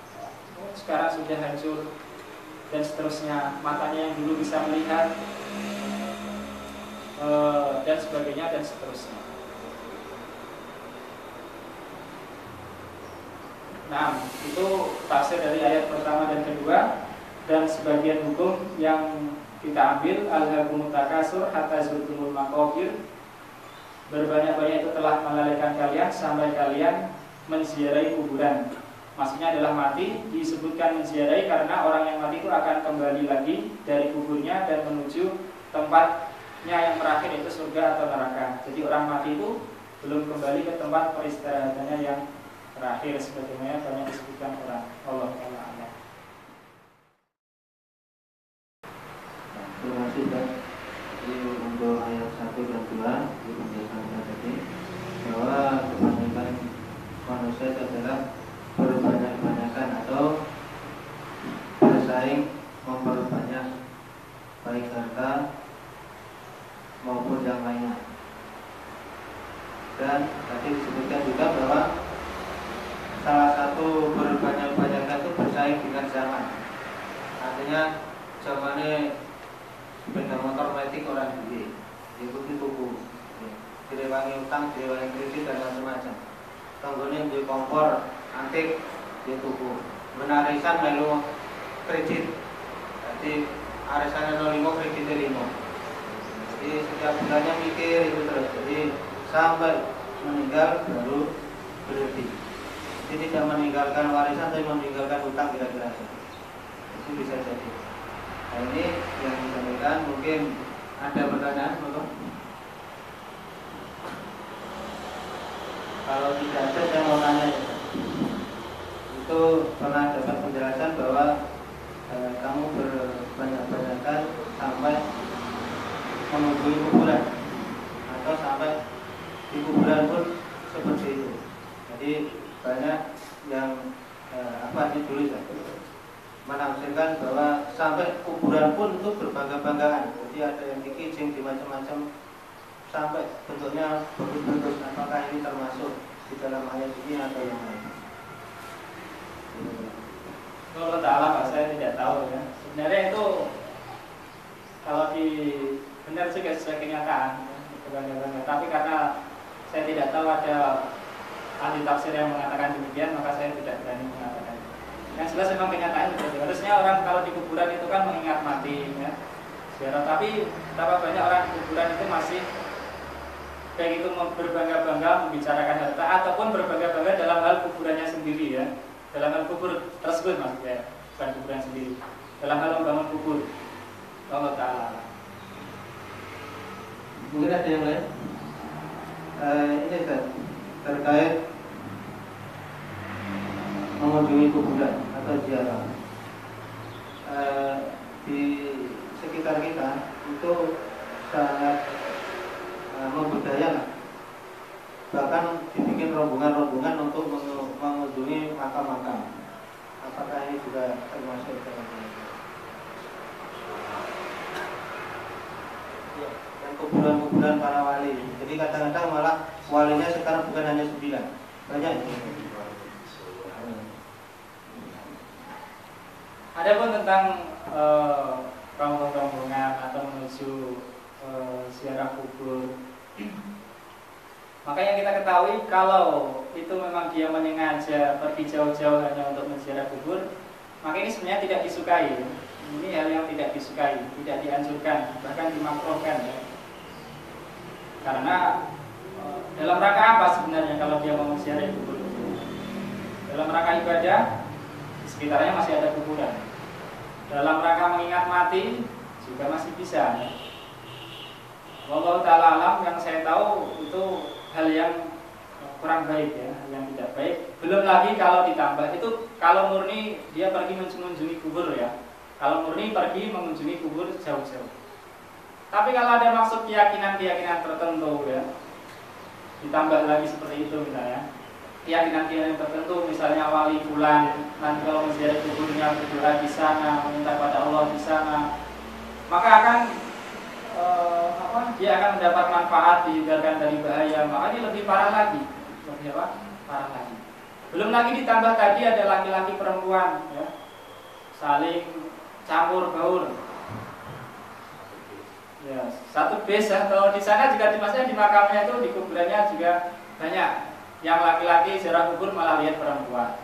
sekarang sudah hancur, dan seterusnya. Matanya yang dulu bisa melihat, dan sebagainya, dan seterusnya. Nah, itu tafsir dari ayat pertama dan kedua. Dan sebagian hukum yang kita ambil, alhaakumut takasur hatta zurtumul maqabir, berbanyak-banyak itu telah melalaikan kalian sampai kalian menziarahi kuburan. Maksudnya adalah mati. Disebutkan menziarahi karena orang yang mati itu akan kembali lagi dari kuburnya dan menuju tempatnya yang terakhir, yaitu surga atau neraka. Jadi orang mati itu belum kembali ke tempat peristirahatannya yang terakhir sebagaimana banyak disebutkan orang. Allah Taala. Terima kasih Pak. Jadi untuk ayat 1 dan 2 di penjelasan tadi bahwa kebanyakan manusia itu adalah berbanyak-banyakan atau bersaing memperbanyak baik harta maupun yang lainnya. Dan tadi disebutkan juga bahwa salah satu berbanyak-banyakan itu bersaing dengan zaman. Artinya zamannya sepeda motor metik orang gede, diikuti tuku, direwangi utang, direwangi kredit dan macam-macam. Tanggulnya di kompor antik, di tuku. Menarisan melu kredit, jadi arisannya 05 kreditnya 5. Jadi setiap bulannya mikir itu terus. Jadi sampai meninggal baru berhenti. Jadi tidak meninggalkan warisan, tapi meninggalkan utang kira-kira. Itu bisa jadi. Nah ini yang disampaikan, mungkin ada pertanyaan, Bapak? Kalau tidak ada, saya mau tanya ya. Itu pernah dapat penjelasan bahwa kamu berbanyak-banyakan sampai mengunjungi kuburan atau sampai di kuburan pun seperti itu. Jadi banyak yang ditulis menafsirkan bahwa sampai kuburan pun itu berbangga-banggaan. Jadi ada yang dikicing di macam-macam sampai bentuknya bagus-bagus. Apakah ini termasuk di dalam ayat ini atau yang lain? Allah Ta'ala Pak, saya tidak tahu ya. Sebenarnya itu kalau di benar juga sesuai kenyataan ya, tapi karena saya tidak tahu ada ahli tafsir yang mengatakan demikian, maka saya tidak berani mengatakan. Yang jelas memang kenyataan begitu. Harusnya orang kalau di kuburan itu kan mengingat mati ya, ziarah. Tapi betapa banyak orang di kuburan itu masih kayak gitu berbangga-bangga membicarakan harta ataupun berbangga-bangga dalam hal kuburannya sendiri ya. Dalam hal kubur tersebut maksudnya, bukan kuburan sendiri. Dalam hal membangun kubur. Allah Ta'ala. Mungkin ada yang lain? Ini terkait mengunjungi kuburan atau ziarah. Di sekitar kita itu sangat membudaya, bahkan dibikin rombongan-rombongan untuk mengunjungi makam-makam. Apakah ini juga termasuk dalam ini? Ya, dan kuburan-kuburan para wali. Jadi kadang-kadang malah walinya sekarang bukan hanya 9, banyak. Adapun tentang rombongan atau menuju ziarah kubur, maka yang kita ketahui kalau itu memang dia menyengaja pergi jauh-jauh hanya untuk menziarah kubur, maka ini sebenarnya tidak disukai. Ini hal yang tidak disukai, tidak dianjurkan, bahkan dimakruhkan ya. Karena dalam rangka apa sebenarnya kalau dia mau menziarah kubur? Dalam rangka ibadah, sekitarnya masih ada kuburan. Dalam rangka mengingat mati juga masih bisa ya. Wallahu ta'ala alam, yang saya tahu itu hal yang kurang baik ya, yang tidak baik. Belum lagi kalau ditambah itu kalau murni dia pergi mengunjungi kubur ya. Kalau murni pergi mengunjungi kubur jauh-jauh. Tapi kalau ada maksud keyakinan-keyakinan tertentu ya, ditambah lagi seperti itu misalnya. Keyakinan-keyakinan tertentu, misalnya wali fulan nanti kalau menziarah kuburnya berdoa di sana, meminta pada Allah di sana, maka akan dia akan mendapat manfaat, dihindarkan dari bahaya. Maka ini lebih parah lagi, lebih apa? Parah lagi. Belum lagi ditambah tadi ada laki-laki perempuan, ya, saling campur baur. Ya, satu desa atau di sana juga maksudnya di makamnya itu di kuburannya juga banyak. Yang laki-laki ziarah kubur malah lihat perempuan,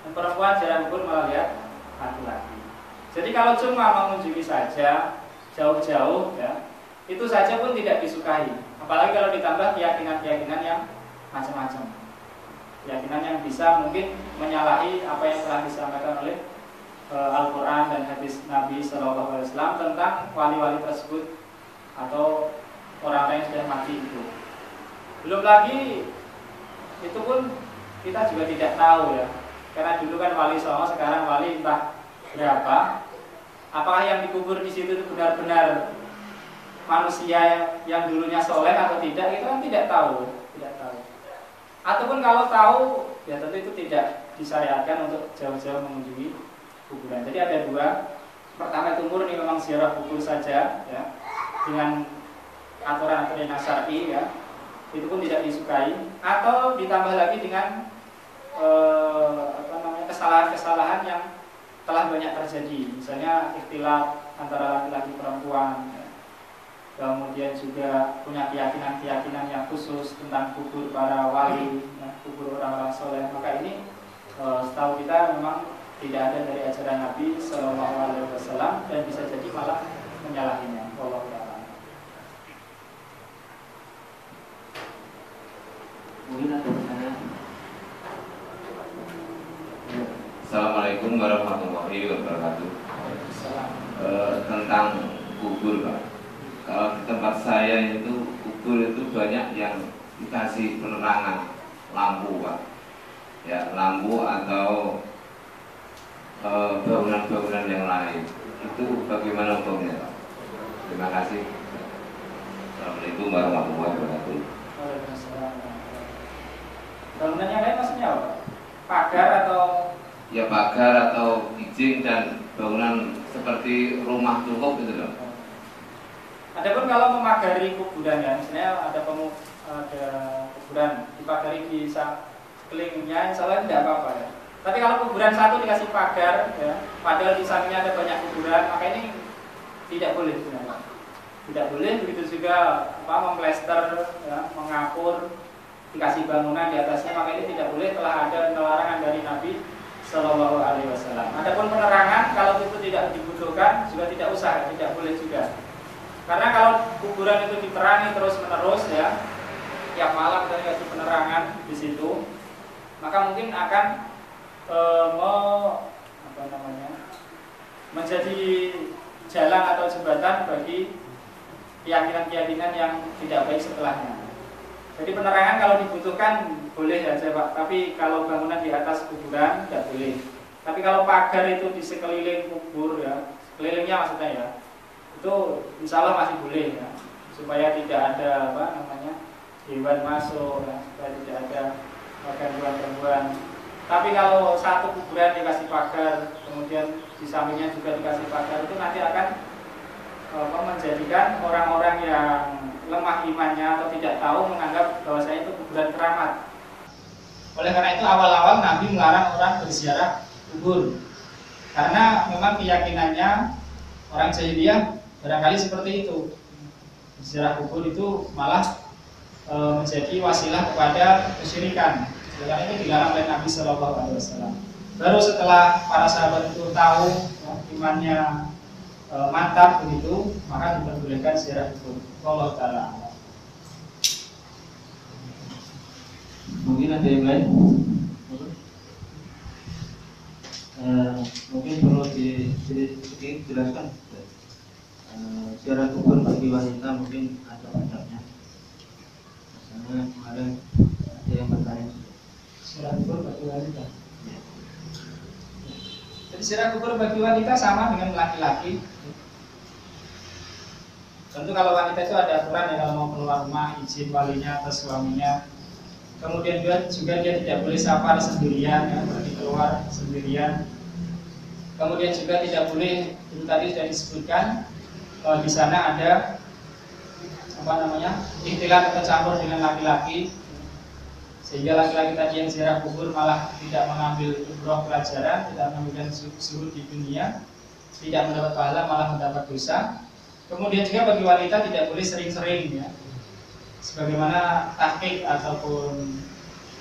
dan perempuan ziarah kubur malah lihat laki-laki. Jadi kalau cuma mengunjungi saja jauh-jauh ya, itu saja pun tidak disukai. Apalagi kalau ditambah keyakinan-keyakinan yang macam-macam, keyakinan yang bisa mungkin menyalahi apa yang telah disampaikan oleh Al-Quran dan hadis Nabi SAW tentang wali-wali tersebut atau orang-orang yang sudah mati itu. Belum lagi itu pun kita juga tidak tahu ya, karena dulu kan wali songo, sekarang wali entah berapa. Apakah yang dikubur di situ itu benar-benar manusia yang dulunya soleh atau tidak, itu kan tidak tahu. Ataupun kalau tahu, ya tentu itu tidak disyariatkan untuk jauh-jauh mengunjungi kuburan. Jadi ada dua. Pertama itu murni memang ziarah kubur saja, ya, dengan aturan-aturan yang syar'i, ya, itu pun tidak disukai. Atau ditambah lagi dengan kesalahan-kesalahan yang telah banyak terjadi, misalnya ikhtilaf antara laki-laki perempuan, ya. Kemudian juga punya keyakinan-keyakinan yang khusus tentang kubur para wali, ya, kubur orang-orang soleh. Maka ini setahu kita memang tidak ada dari ajaran Nabi Sallallahu Alaihi Wasallam dan bisa jadi malah menyalahinya. Wallahu a'lam. Mungkin ada pertanyaan. Assalamualaikum warahmatullahi wabarakatuh. Tentang kubur, Pak. Kalau di tempat saya itu kubur itu banyak yang dikasih penerangan lampu, Pak. Ya, lampu atau bangunan-bangunan yang lain. Itu bagaimana hukumnya, Pak? Terima kasih. Assalamualaikum warahmatullahi wabarakatuh. Bangunan yang lain maksudnya apa? Pagar atau? Ya, pagar atau izin dan bangunan seperti rumah cukup gitu loh. Adapun kalau memagari kuburan, ya, misalnya ada kuburan dipagari di sekelilingnya, insya Allah tidak apa-apa, ya. Tapi kalau kuburan satu dikasih pagar, ya, padahal di sampingnya ada banyak kuburan, maka ini tidak boleh sebenarnya. Tidak boleh. Begitu juga memplester, ya, mengapur, dikasih bangunan di atasnya, maka ini tidak boleh. Telah ada larangan dari Nabi Sallallahu Alaihi Wasallam. Adapun penerangan, kalau itu tidak dibutuhkan, juga tidak usah, tidak boleh juga. Karena kalau kuburan itu diterangi terus-menerus, ya, tiap malam kita dikasih penerangan di situ, maka mungkin akan menjadi jalan atau jembatan bagi keyakinan-keyakinan yang tidak baik setelahnya. Jadi penerangan kalau dibutuhkan boleh saja, Pak. Tapi kalau bangunan di atas kuburan tidak boleh. Tapi kalau pagar itu di sekeliling kubur, ya, sekelilingnya maksudnya, ya, itu insya Allah masih boleh, ya, supaya tidak ada hewan masuk, ya, supaya tidak ada gangguan-gangguan. Tapi kalau satu kuburan dikasih pagar, kemudian di sampingnya juga dikasih pagar, itu nanti akan menjadikan orang-orang yang lemah imannya atau tidak tahu menganggap bahwasanya itu kuburan keramat. Oleh karena itu awal-awal Nabi melarang orang berziarah kubur, karena memang keyakinannya orang jahiliyah barangkali seperti itu. Berziarah kubur itu malah menjadi wasilah kepada kesyirikan. Karena itu dilarang oleh Nabi Sallallahu Alaihi Wasallam. Baru setelah para sahabat itu tahu, ya, imannya mantap begitu, maka diperbolehkan ziarah kubur. Allah Taala. Mungkin ada yang lain? Mungkin perlu dijelaskan. Ziarah kubur bagi wanita mungkin ada adabnya. Misalnya kemarin ada yang bertanya. Ziarah kubur bagi wanita. Jadi ziarah kubur bagi wanita sama dengan laki-laki. Tentu kalau wanita itu ada aturan, ya, kalau mau keluar rumah izin walinya atau suaminya. Kemudian juga dia tidak boleh safar sendirian, ya, pergi keluar sendirian. Kemudian juga tidak boleh, itu tadi sudah disebutkan, di sana ada ikhtilat atau campur dengan laki-laki, sehingga laki-laki tadi yang ziarah kubur malah tidak mengambil ibrah pelajaran, tidak mengambil zuhud di dunia, tidak mendapat pahala, malah mendapat dosa. Kemudian juga bagi wanita tidak boleh sering-sering, ya, sebagaimana tahqiq ataupun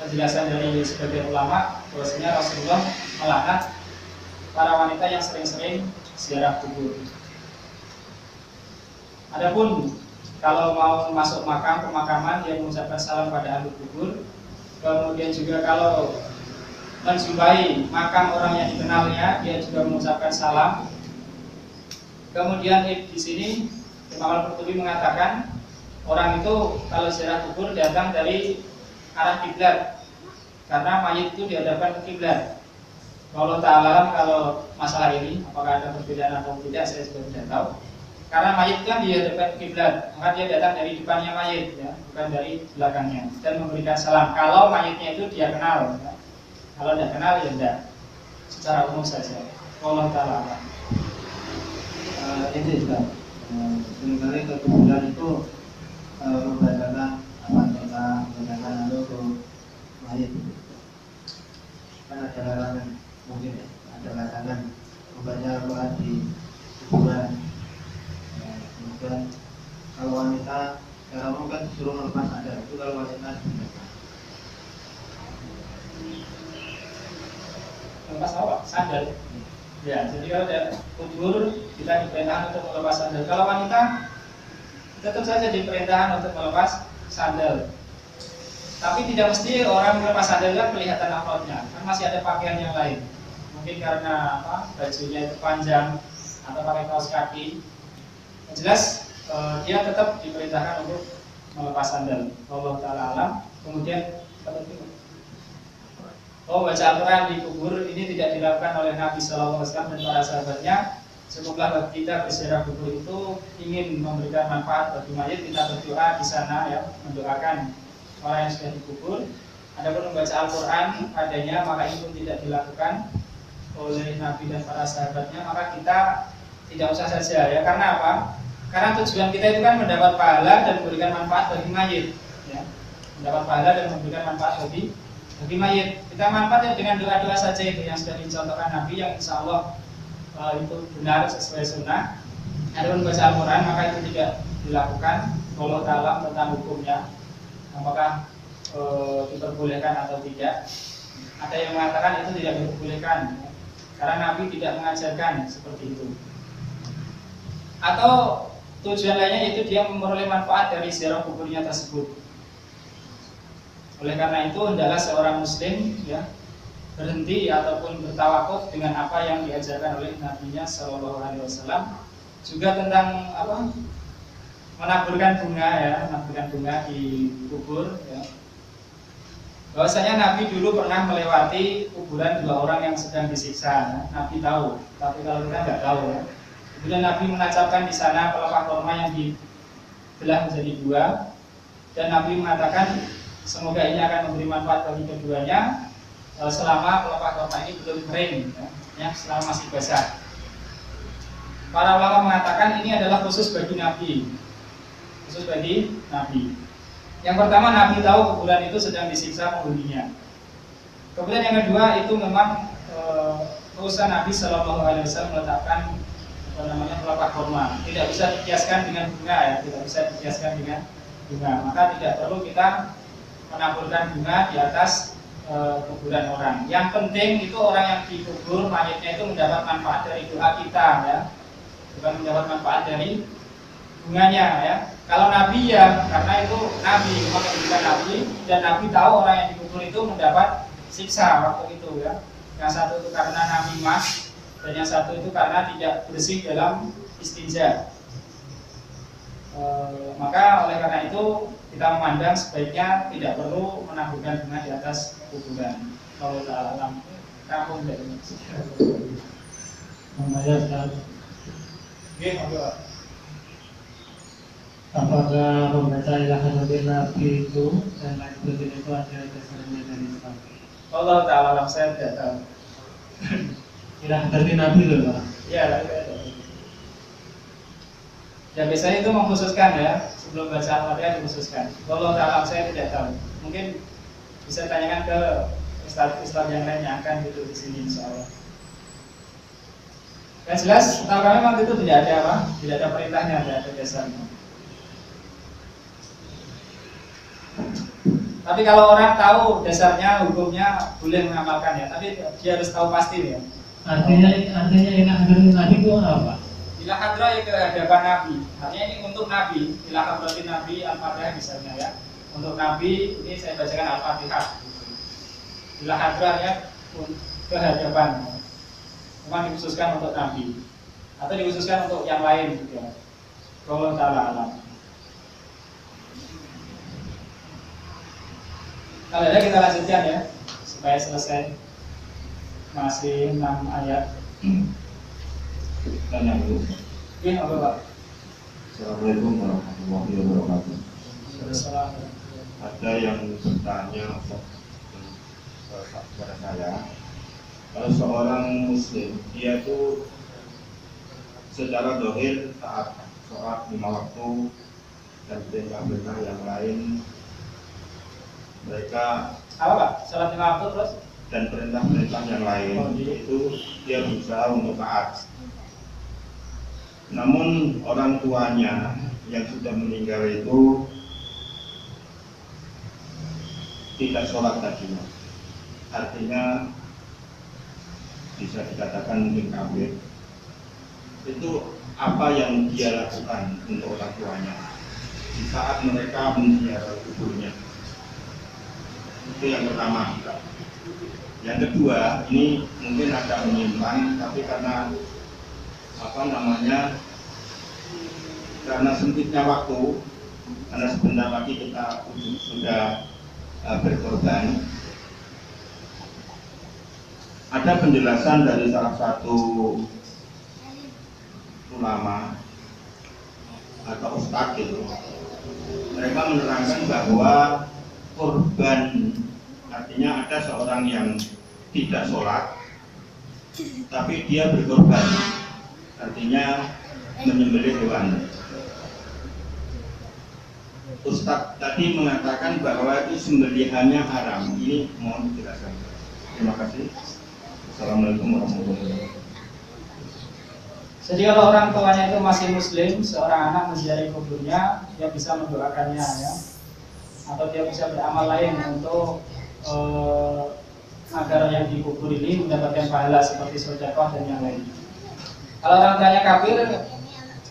penjelasan dari sebagian ulama bahwasanya Rasulullah melaknat para wanita yang sering-sering ziarah kubur. Adapun kalau mau masuk makam, pemakaman, dia mengucapkan salam pada ahli kubur. Kemudian juga kalau menjumpai makam orang yang dikenalnya, dia juga mengucapkan salam. Kemudian di sini Imam Al-Qurtubi mengatakan orang itu kalau ziarah kubur datang dari arah kiblat, karena mayit itu dihadapkan ke kiblat. Allah Ta'ala kalau masalah ini apakah ada perbedaan atau tidak saya juga tidak tahu. Karena mayit kan dihadapkan ke kiblat, maka dia datang dari depannya mayit, ya, bukan dari belakangnya, dan memberikan salam. Kalau mayitnya itu dia kenal, ya. Kalau tidak kenal ya tidak. Secara umum saja. Allah Ta'ala. Ini Ustaz, seringkali kekuburan itu membacakan membacakan lalu mayit. Kan ada larangan, mungkin ya, ada larangan membaca Al-Quran di kuburan. Kemudian kalau wanita secara umum kan disuruh melepas sandal, itu kalau wanita Melepas apa? Sandal. Ya, jadi kalau ada kubur kita diperintahkan untuk melepas sandal. Kalau wanita tetap saja diperintahkan untuk melepas sandal. Tapi tidak mesti orang melepas sandal kan kelihatan auratnya, kan masih ada pakaian yang lain. Mungkin karena apa? Bajunya itu panjang atau pakai kaos kaki. Yang jelas dia tetap diperintahkan untuk melepas sandal. Allah Ta'ala alam. Kemudian baca Al-Quran di kubur ini tidak dilakukan oleh Nabi SAW dan para sahabatnya. Cukuplah bagi kita berziarah kubur itu ingin memberikan manfaat bagi mayit, kita berdoa di sana, ya, mendoakan orang yang sudah dikubur. Adapun membaca Al-Quran padanya, maka itu pun tidak dilakukan oleh Nabi dan para sahabatnya. Maka kita tidak usah saja, ya. Karena apa? Karena tujuan kita itu kan mendapat pahala dan memberikan manfaat bagi mayit, ya. Mendapat pahala dan memberikan manfaat bagi mayit. Kita manfaatkan dengan doa-doa saja itu yang sudah dicontohkan Nabi, yang insya Allah itu benar sesuai sunnah. Adapun membaca Al-Quran maka itu tidak dilakukan. Allah Ta'ala tentang hukumnya, apakah diperbolehkan atau tidak. Ada yang mengatakan itu tidak diperbolehkan, karena Nabi tidak mengajarkan seperti itu. Atau tujuan lainnya itu dia memperoleh manfaat dari ziarah kuburnya tersebut. Oleh karena itu hendaklah seorang muslim, ya, berhenti ataupun bertawakuf dengan apa yang diajarkan oleh Nabi-Nya Shallallahu Alaihi Wasallam. Juga tentang apa? Menaburkan bunga, ya, menaburkan bunga di kubur, ya. Bahwasanya Nabi dulu pernah melewati kuburan dua orang yang sedang disiksa, ya. Nabi tahu, tapi kalau kita nggak tahu, ya. Kemudian Nabi menancapkan di sana pelepah kurma yang dibelah menjadi dua, dan Nabi mengatakan semoga ini akan memberi manfaat bagi keduanya selama pelepah kurma ini belum kering, ya, selama masih basah. Para ulama mengatakan ini adalah khusus bagi Nabi, khusus bagi Nabi. Yang pertama, Nabi tahu kuburan itu sedang disiksa penghuninya. Kemudian yang kedua, itu memang urusan Nabi Shallallahu Alaihi Wasallam meletakkan pelepah kurma. Tidak bisa dikiaskan dengan bunga, ya, tidak bisa dikiaskan dengan bunga. Maka tidak perlu kita menaburkan bunga di atas kuburan orang. Yang penting itu orang yang dikubur mayitnya itu mendapat manfaat dari doa kita, ya, bukan mendapat manfaat dari bunganya, ya. Kalau Nabi, ya, karena itu Nabi, memang kedudukan Nabi, dan Nabi tahu orang yang dikubur itu mendapat siksa waktu itu, ya. Yang satu itu karena Nabi mas, dan yang satu itu karena tidak bersih dalam istinja. Maka oleh karena itu kita memandang sebaiknya tidak perlu menaburkan bunga di atas kuburan. Kalau dalam kampung dari apakah membaca ilaha Nabi itu dan lain sebagainya itu ada dasarnya dari Islam? Allah Ta'ala saya tidak tahu. Ilaha dari Nabi loh Pak. Ya, ya biasanya itu mengkhususkan, ya, sebelum baca Al-Fatihah dikhususkan. Allah Ta'ala saya tidak tahu. Mungkin bisa tanyakan ke ustaz yang lain yang akan duduk di sini insya Allah. Yang jelas, tahu kami waktu itu tidak ada apa? Tidak ada perintahnya, tidak ada dasarnya. Tapi kalau orang tahu dasarnya, hukumnya boleh mengamalkan, ya. Tapi dia harus tahu pasti, ya. Artinya ilaha dari Nabi itu apa? Ila hadra ya ke hadapan Nabi. Artinya ini untuk Nabi. Ila hadratin Nabi Al-Fatihah misalnya, ya. Untuk Nabi ini saya bacakan Al-Fatihah. Ila hadra ya ke hadapan. Memang dikhususkan untuk Nabi atau dikhususkan untuk yang lain, ya. Allah Ta'ala alam. Kalau ada kita lanjutkan ya supaya selesai. Masih 6 ayat. Tanya dulu. Ini apa Pak? Assalamualaikum warahmatullahi wabarakatuh. Assalamualaikum. Ada yang bertanya kepada saya, kalau seorang muslim dia itu secara dohir taat sholat 5 waktu dan perintah-perintah yang lain, mereka Apa Pak? Sholat 5 waktu terus? dan perintah-perintah yang lain itu dia berusaha untuk taat. Namun orang tuanya yang sudah meninggal itu tidak sholat tadinya, artinya bisa dikatakan mungkin kafir. Itu apa yang dia lakukan untuk orang tuanya di saat mereka menziarah kuburnya? Itu yang pertama. Yang kedua, ini mungkin agak menyimpang, tapi karena karena sempitnya waktu, karena sebentar lagi kita sudah berkorban. Ada penjelasan dari salah satu ulama atau ustadz itu. Mereka menerangkan bahwa korban artinya ada seorang yang tidak sholat tapi dia berkorban, artinya menyembelih hewan. Ustadz tadi mengatakan bahwa itu sembelihannya haram. Ini mohon dijelaskan. Terima kasih. Assalamualaikum warahmatullahi wabarakatuh. Jadi kalau orang tuanya itu masih muslim, seorang anak menziarahi kuburnya, dia bisa mendoakannya ya, atau dia bisa beramal lain untuk agar yang dikubur ini mendapatkan pahala seperti sedekah dan yang lain. Kalau orang tuanya kafir,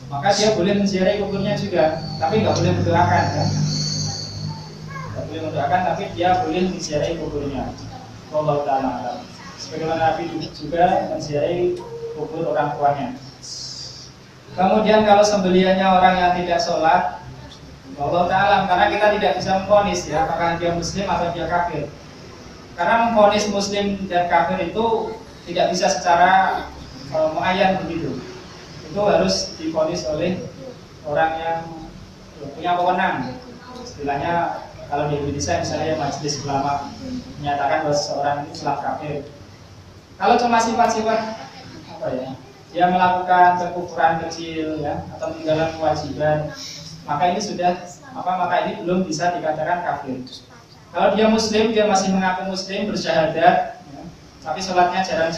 maka dia boleh menziarahi kuburnya juga, tapi nggak boleh mendoakan ya. Nggak boleh mendoakan, tapi dia boleh menziarahi kuburnya. Wallahu ta'ala alam. Sebagaimana Nabi juga menziarahi kubur orang tuanya. Kemudian kalau sembelihannya orang yang tidak sholat, wallahu ta'ala, karena kita tidak bisa memvonis ya apakah dia muslim atau dia kafir. Karena memvonis muslim dan kafir itu tidak bisa secara muayyan begitu. Itu harus divonis oleh orang yang punya wewenang. Istilahnya kalau di Indonesia misalnya majelis ulama menyatakan bahwa seseorang itu telah kafir. Kalau cuma sifat-sifat apa ya, dia melakukan kekufuran kecil ya atau meninggalkan kewajiban, maka ini ini belum bisa dikatakan kafir. Kalau dia muslim, dia masih mengaku muslim, bersyahadat ya, tapi sholatnya jarang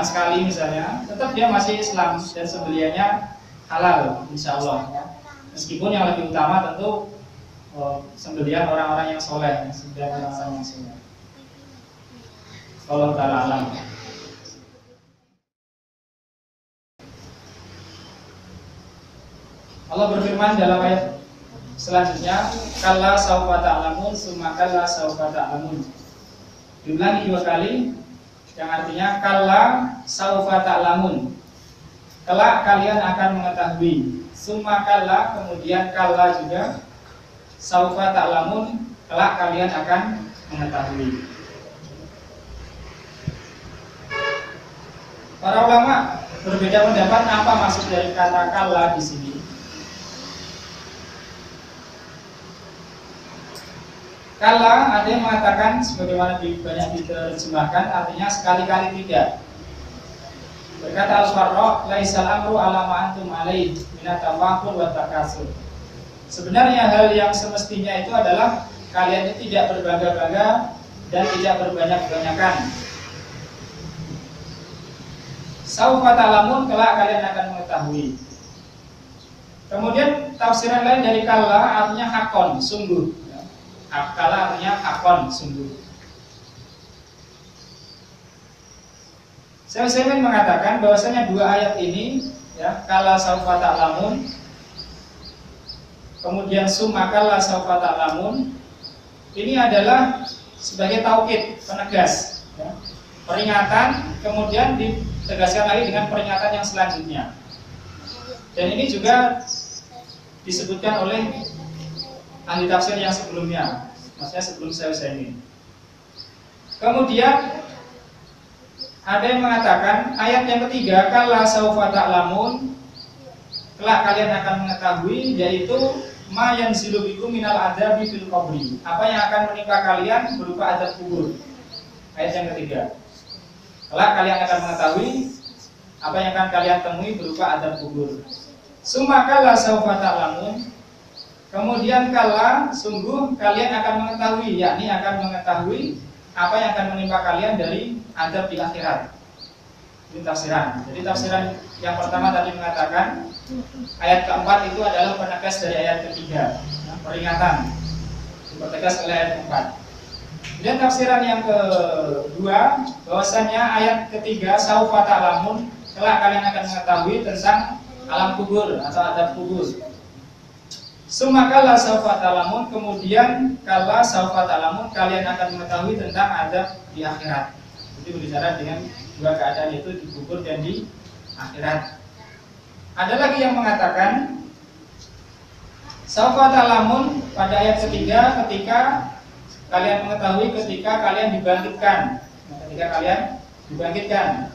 sekali misalnya, tetap dia masih Islam dan sembelihannya halal insya Allah ya. Meskipun yang lebih utama tentu sembelihan orang-orang yang soleh, sembelihan orang-orang yang soleh. Allah ta'ala alam. Allah berfirman dalam ayat selanjutnya, kalla saufa ta'lamun summa kalla saufa ta'lamun. Diulangi 2 kali yang artinya kalla saufa ta'lamun. Kelak kalian akan mengetahui. Summa kalla, kemudian kalla juga. Saufa ta'lamun, kelak kalian akan mengetahui. Para ulama berbeda pendapat apa maksud dari kata kalla di sini. Kalla ada yang mengatakan sebagaimana banyak diterjemahkan artinya sekali-kali tidak. Berkata Al-Farra, laisal amru ala ma antum alaih minat tafakkur wa takasur. Sebenarnya hal yang semestinya itu adalah kalian itu tidak berbangga-bangga dan tidak berbanyak-banyakan. Saufa ta'lamun, kelak kalian akan mengetahui. Kemudian tafsiran lain dari kalla artinya hakon, sungguh. Kalla artinya hakon, sungguh. Saya mengatakan bahwasanya 2 ayat ini ya, kalla saufa ta'lamun, kemudian summa kalla saufa ta'lamun, ini adalah sebagai taukid, penegas ya. Peringatan, kemudian ditegaskan lagi dengan peringatan yang selanjutnya. Dan ini juga disebutkan oleh ahli tafsir yang sebelumnya. maksudnya sebelum saya Utsaimin. Kemudian ada yang mengatakan ayat yang ketiga, kalla saufa ta'lamun, kelak kalian akan mengetahui, yaitu ma yanzilu bikum minal adzabi fil qabri, apa yang akan menimpa kalian berupa azab kubur. Ayat yang ketiga, kelak kalian akan mengetahui apa yang akan kalian temui berupa azab kubur. Summa kalla saufa ta'lamun, kemudian kalla sungguh kalian akan mengetahui, yakni akan mengetahui apa yang akan menimpa kalian dari azab di akhirat. Ini tafsiran. Jadi tafsiran yang pertama tadi mengatakan ayat keempat itu adalah penegas dari ayat ketiga, peringatan dipertegas oleh ayat keempat. Dan tafsiran yang kedua, bahwasannya ayat ketiga saufa ta'lamun, kelak kalian akan mengetahui tentang alam kubur atau azab kubur. Summa kalla saufa ta'lamun, kemudian kalla saufa ta'lamun, kalian akan mengetahui tentang azab di akhirat. Jadi berbicara dengan dua keadaan, yaitu di kubur dan di akhirat. Ada lagi yang mengatakan saufa ta'lamun pada ayat ketiga, ketika kalian mengetahui ketika kalian dibangkitkan. Ketika kalian dibangkitkan.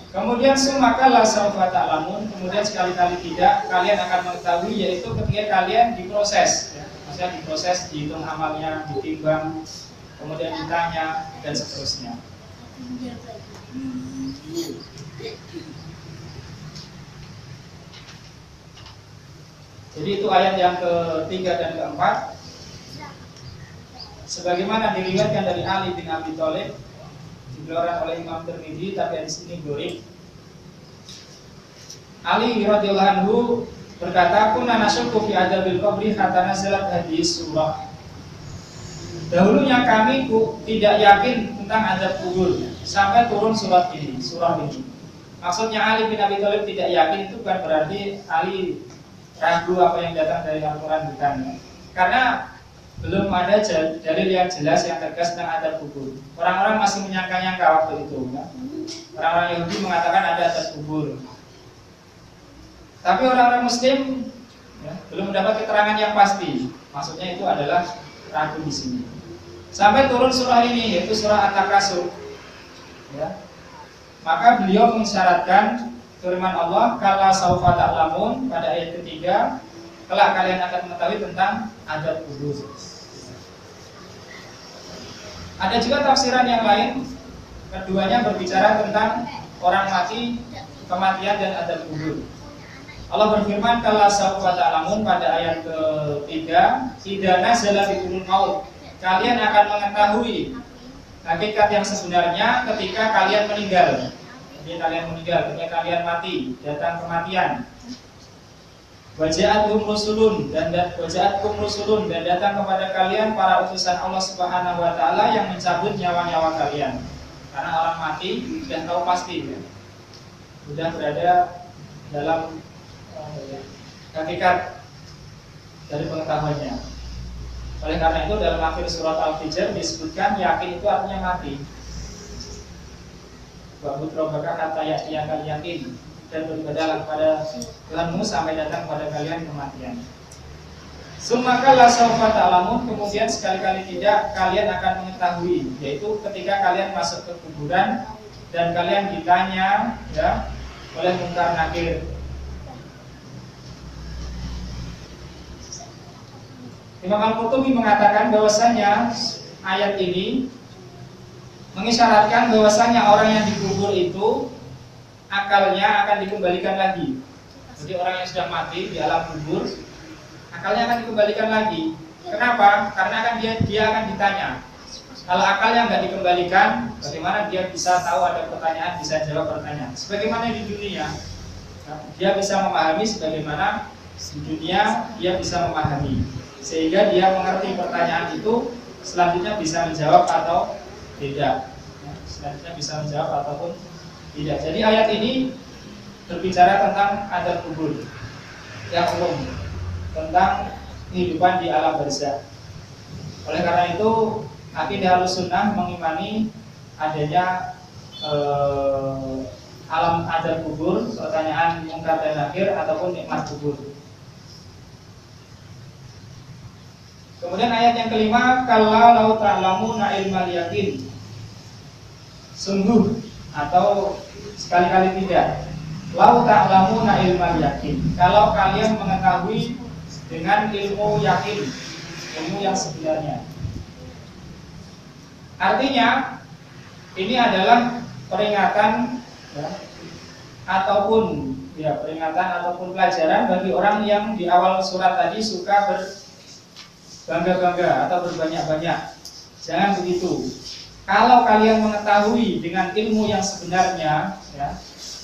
Kemudian summa kalla saufa ta'lamun, kemudian sekali-kali tidak kalian akan mengetahui, yaitu ketika kalian diproses, ya. Maksudnya diproses, dihitung amalnya, ditimbang, kemudian ditanya dan seterusnya. Jadi itu ayat yang ketiga dan keempat. Sebagaimana diriwayatkan dari Ali bin Abi Thalib, dikeluarkan oleh Imam Tirmidzi, tapi di sini gharib. Ali radhiyallahu anhu berkata, "Kunna nasyukku fi adzabil qabri hatta nazalat hadhihi surah." Dahulunya kami tidak yakin tentang azab kubur sampai turun surah ini. Maksudnya Ali bin Abi Thalib tidak yakin itu bukan berarti Ali ragu apa yang datang dari Al-Quran, bukan. Karena belum ada dalil yang jelas yang tegas tentang azab kubur. Orang-orang masih menyangka-nyangka waktu itu, ya. Orang-orang Yahudi mengatakan ada azab kubur. Tapi orang-orang Muslim, ya, belum mendapat keterangan yang pasti. Maksudnya itu adalah ragu di sini. Sampai turun surah ini, yaitu surah At-Takasur, ya. Maka beliau mensyaratkan firman Allah, kalla saufa ta'lamun, pada ayat ketiga, kelak kalian akan mengetahui tentang azab kubur. Ada juga tafsiran yang lain, keduanya berbicara tentang orang mati, kematian dan azab kubur. Allah berfirman, kalla saufa ta'lamun, pada ayat ketiga, idza nazala bikumul maut, kalian akan mengetahui hakikat yang sebenarnya ketika kalian meninggal. Jadi kalian meninggal, ketika kalian mati, datang kematian. Waja'atkum rusulun dan datang kepada kalian para utusan Allah Subhanahu wa taala yang mencabut nyawa-nyawa kalian. Karena orang mati sudah tahu pasti, ya. Sudah berada dalam hakikat dari pengetahuannya. Oleh karena itu dalam akhir surat Al-Fijr disebutkan yakin itu artinya mati. Wa'bud rabbaka hatta ya'tiyakal yakin, dan beribadahlah kepada Tuhanmu sampai datang kepada kalian kematian. Summa kalla saufa ta'lamun, kemudian sekali-kali tidak kalian akan mengetahui, yaitu ketika kalian masuk ke kuburan dan kalian ditanya, ya, oleh Munkar Nakir. Imam Al-Qurtubi mengatakan bahwasanya ayat ini mengisyaratkan bahwasanya orang yang dikubur itu akalnya akan dikembalikan lagi. Jadi orang yang sudah mati di alam kubur, akalnya akan dikembalikan lagi. Kenapa? Karena dia akan ditanya. Kalau akalnya nggak dikembalikan, bagaimana dia bisa tahu ada pertanyaan, bisa jawab pertanyaan? Sebagaimana di dunia, dia bisa memahami sebagaimana di dunia dia bisa memahami, sehingga dia mengerti pertanyaan itu, selanjutnya bisa menjawab atau tidak. Selanjutnya bisa menjawab ataupun tidak. Jadi ayat ini berbicara tentang azab kubur yang umum, tentang kehidupan di alam barzakh. Oleh karena itu, akidah Ahlussunnah mengimani adanya alam azab kubur, pertanyaan Munkar dan Nakir ataupun nikmat kubur. Kemudian ayat yang kelima, kalla lau ta'lamuna ilmal yakin. Sungguh atau sekali-kali tidak. Lau ta'lamuna ilmal yakin. Kalau kalian mengetahui dengan ilmu yakin, ilmu yang sebenarnya. Artinya ini adalah peringatan ya, ataupun pelajaran bagi orang yang di awal surat tadi suka berbangga-bangga atau berbanyak-banyak. Jangan begitu. Kalau kalian mengetahui dengan ilmu yang sebenarnya, ya,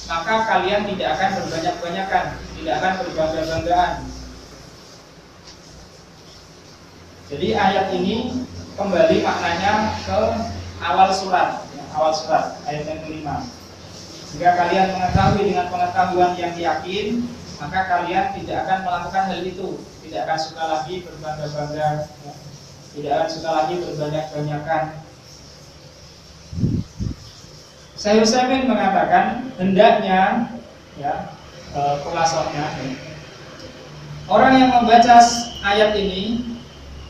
maka kalian tidak akan berbanyak-banyakan, tidak akan berbangga-banggaan. Jadi ayat ini kembali maknanya ke awal surat, ya, awal surat ayat yang kelima. Jika kalian mengetahui dengan pengetahuan yang yakin, maka kalian tidak akan melakukan hal itu, tidak akan suka lagi berbangga-bangga, ya, tidak akan suka lagi berbanyak-banyakan. Syekh Utsaimin mengatakan hendaknya, ya, kulasannya, orang yang membaca ayat ini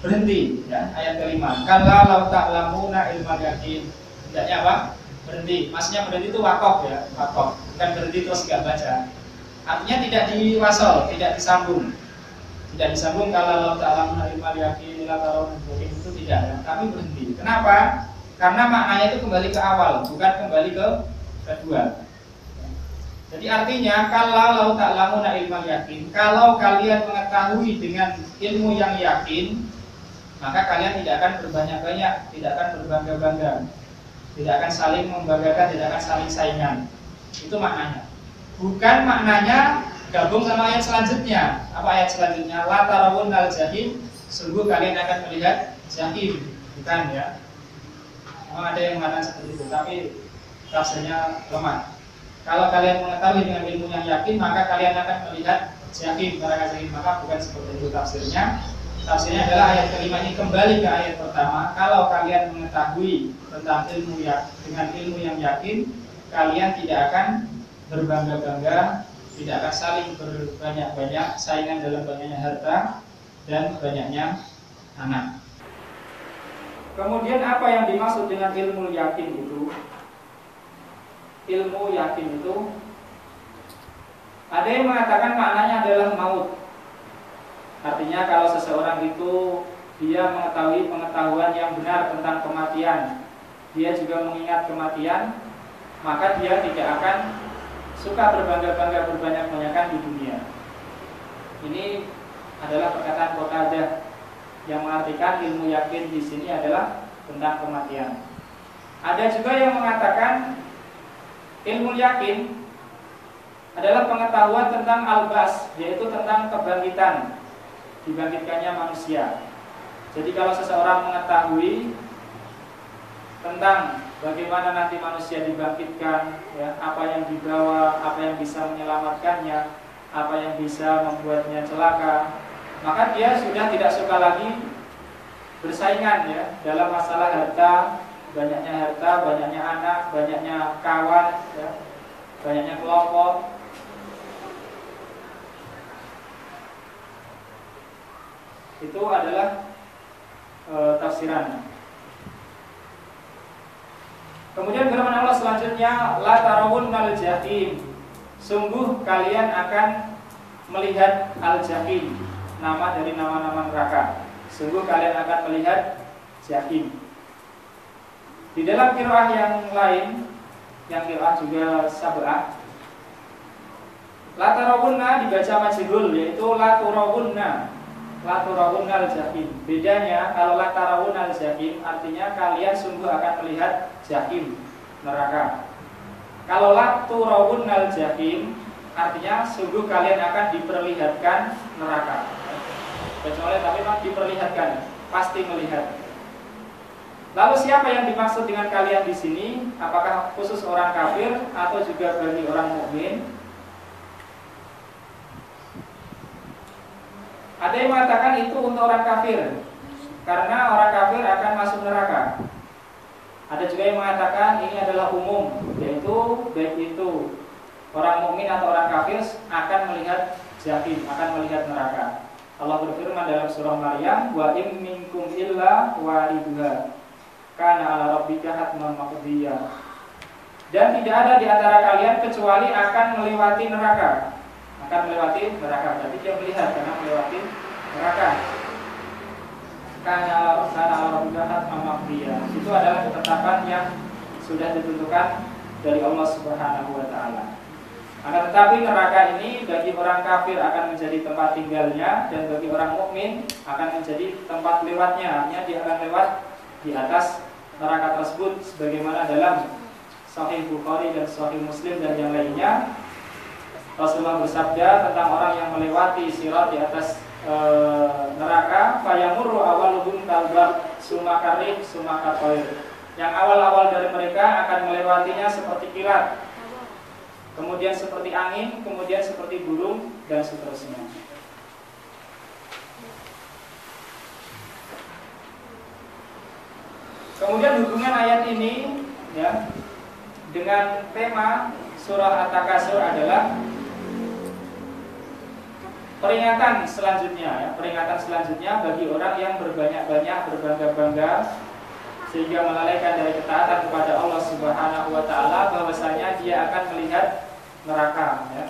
berhenti, ya, ayat kelima. Kalla lau ta'lamuna ilmal yakin. Hendaknya apa? Berhenti. Maksudnya berhenti itu wakaf, ya, wakaf. Bukan berhenti terus nggak baca. Artinya tidak diwasal, tidak disambung. Tidak disambung kalau lau ta'lamuna ilmal yakin ila tarawun itu tidak, ya, tapi berhenti. Kenapa? Karena maknanya itu kembali ke awal, bukan kembali ke kedua. Jadi artinya kalau lau ta'lamuna ilmal yakin, kalau kalian mengetahui dengan ilmu yang yakin, maka kalian tidak akan berbanyak-banyak, tidak akan berbangga-bangga, tidak akan saling membanggakan, tidak akan saling saingan. Itu maknanya. Bukan maknanya gabung sama ayat selanjutnya. Apa ayat selanjutnya? La tarawunnal jahim, sungguh kalian akan melihat jahim. Bukan, ya. Memang ada yang mengatakan seperti itu, tapi tafsirnya lemah. Kalau kalian mengetahui dengan ilmu yang yakin, maka kalian akan melihat jahim, neraka jahim. Maka bukan seperti itu tafsirnya. Tafsirnya adalah ayat kelima ini kembali ke ayat pertama. Kalau kalian mengetahui tentang ilmu dengan ilmu yang yakin, kalian tidak akan berbangga-bangga, tidak akan saling berbanyak-banyak, saingan dalam banyaknya harta dan banyaknya anak. Kemudian apa yang dimaksud dengan ilmu yakin itu? Ilmu yakin itu ada yang mengatakan maknanya adalah maut. Artinya kalau seseorang itu dia mengetahui pengetahuan yang benar tentang kematian, dia juga mengingat kematian, maka dia tidak akan suka berbangga-bangga berbanyak-banyakan di dunia. Ini adalah perkataan Qatadah yang mengartikan ilmu yakin di sini adalah tentang kematian. Ada juga yang mengatakan ilmu yakin adalah pengetahuan tentang al-bas, yaitu tentang kebangkitan, dibangkitkannya manusia. Jadi kalau seseorang mengetahui tentang bagaimana nanti manusia dibangkitkan, ya, apa yang dibawa, apa yang bisa menyelamatkannya, apa yang bisa membuatnya celaka, maka dia sudah tidak suka lagi bersaingan, ya, dalam masalah harta, banyaknya anak, banyaknya kawan, ya, banyaknya kelompok. Itu adalah tafsirannya. Kemudian firman Allah selanjutnya, la tarawunnal jahim, sungguh kalian akan melihat al-jahim, nama dari nama-nama neraka. Sungguh kalian akan melihat jahim. Di dalam qiraah yang lain, yang qiraah juga sab'ah, la tarawunna dibaca majhul, yaitu la turawunna, la turawunnal jahim. Bedanya kalau la tarawunnal jahim artinya kalian sungguh akan melihat jahim, neraka. Kalau la turawunnal jahim artinya sungguh kalian akan diperlihatkan neraka. Kecuali tapi memang diperlihatkan, pasti melihat. Lalu siapa yang dimaksud dengan kalian di sini? Apakah khusus orang kafir atau juga bagi orang mukmin? Ada yang mengatakan itu untuk orang kafir, karena orang kafir akan masuk neraka. Ada juga yang mengatakan ini adalah umum, yaitu baik itu orang mukmin atau orang kafir akan melihat jahim, akan melihat neraka. Allah berfirman dalam surah Maryam, wa im minkum illa wariduha kana ala rabbika hatman maqdiyya. Dan tidak ada di antara kalian kecuali akan melewati neraka. Akan melewati neraka. Tapi dia melihat karena melewati neraka. Kana ala rabbika hatman maqdiyya. Itu adalah ketetapan yang sudah ditentukan dari Allah Subhanahu wa taala. Akan tetapi neraka ini bagi orang kafir akan menjadi tempat tinggalnya, dan bagi orang mukmin akan menjadi tempat lewatnya. Artinya dia akan lewat di atas neraka tersebut, sebagaimana dalam Sahih Bukhari dan Sahih Muslim dan yang lainnya. Rasulullah bersabda tentang orang yang melewati sirat di atas neraka, fayamurru awaluhum kalbab sumakarih sumakatoir. Yang awal-awal dari mereka akan melewatinya seperti kilat, kemudian seperti angin, kemudian seperti burung, dan seterusnya. Kemudian hubungan ayat ini ya dengan tema surah At-Takasur adalah peringatan selanjutnya ya, peringatan selanjutnya bagi orang yang berbanyak-banyak berbangga-bangga sehingga melalaikan dari ketaatan kepada Allah Subhanahu wa taala, bahwasanya dia akan melihat neraka ya.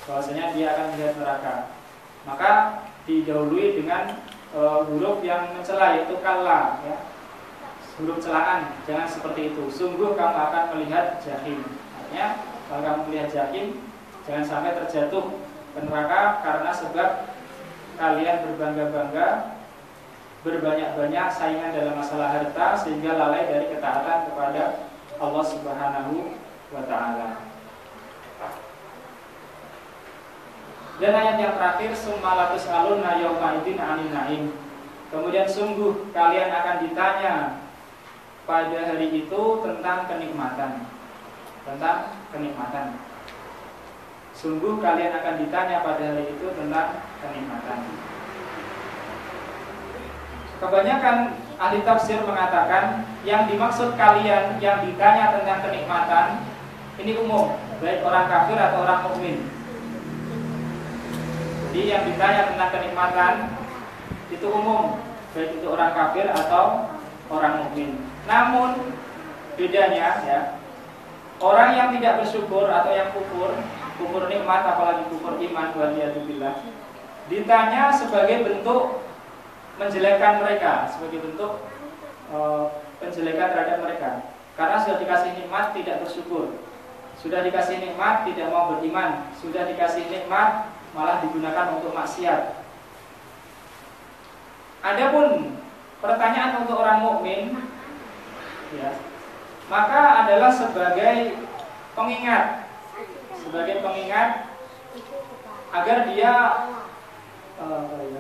Bahwasanya dia akan melihat neraka. Maka didahului dengan huruf yang mencela, yaitu kalla ya. Huruf celaan, jangan seperti itu. Sungguh kamu akan melihat jahim. Artinya kalau kamu melihat jahim, jangan sampai terjatuh ke neraka karena sebab kalian berbangga-bangga, berbanyak-banyak saingan dalam masalah harta, sehingga lalai dari ketaatan kepada Allah Subhanahu wa taala. Dan ayat yang terakhir, summalatus alunna yauma idzin 'anil na'im. Kemudian sungguh kalian akan ditanya pada hari itu tentang kenikmatan. Tentang kenikmatan. Sungguh kalian akan ditanya pada hari itu tentang kenikmatan. Kebanyakan ahli tafsir mengatakan yang dimaksud kalian yang ditanya tentang kenikmatan ini umum, baik orang kafir atau orang mukmin. Jadi yang ditanya tentang kenikmatan itu umum, baik itu orang kafir atau orang mukmin. Namun bedanya ya, orang yang tidak bersyukur atau yang kufur nikmat, apalagi kufur iman, waliyadzubillah, ditanya sebagai bentuk menjelekkan mereka, sebagai bentuk penjelekan terhadap mereka. Karena sudah dikasih nikmat tidak bersyukur, sudah dikasih nikmat tidak mau beriman, sudah dikasih nikmat malah digunakan untuk maksiat. Adapun pertanyaan untuk orang mukmin ya, maka adalah sebagai pengingat agar dia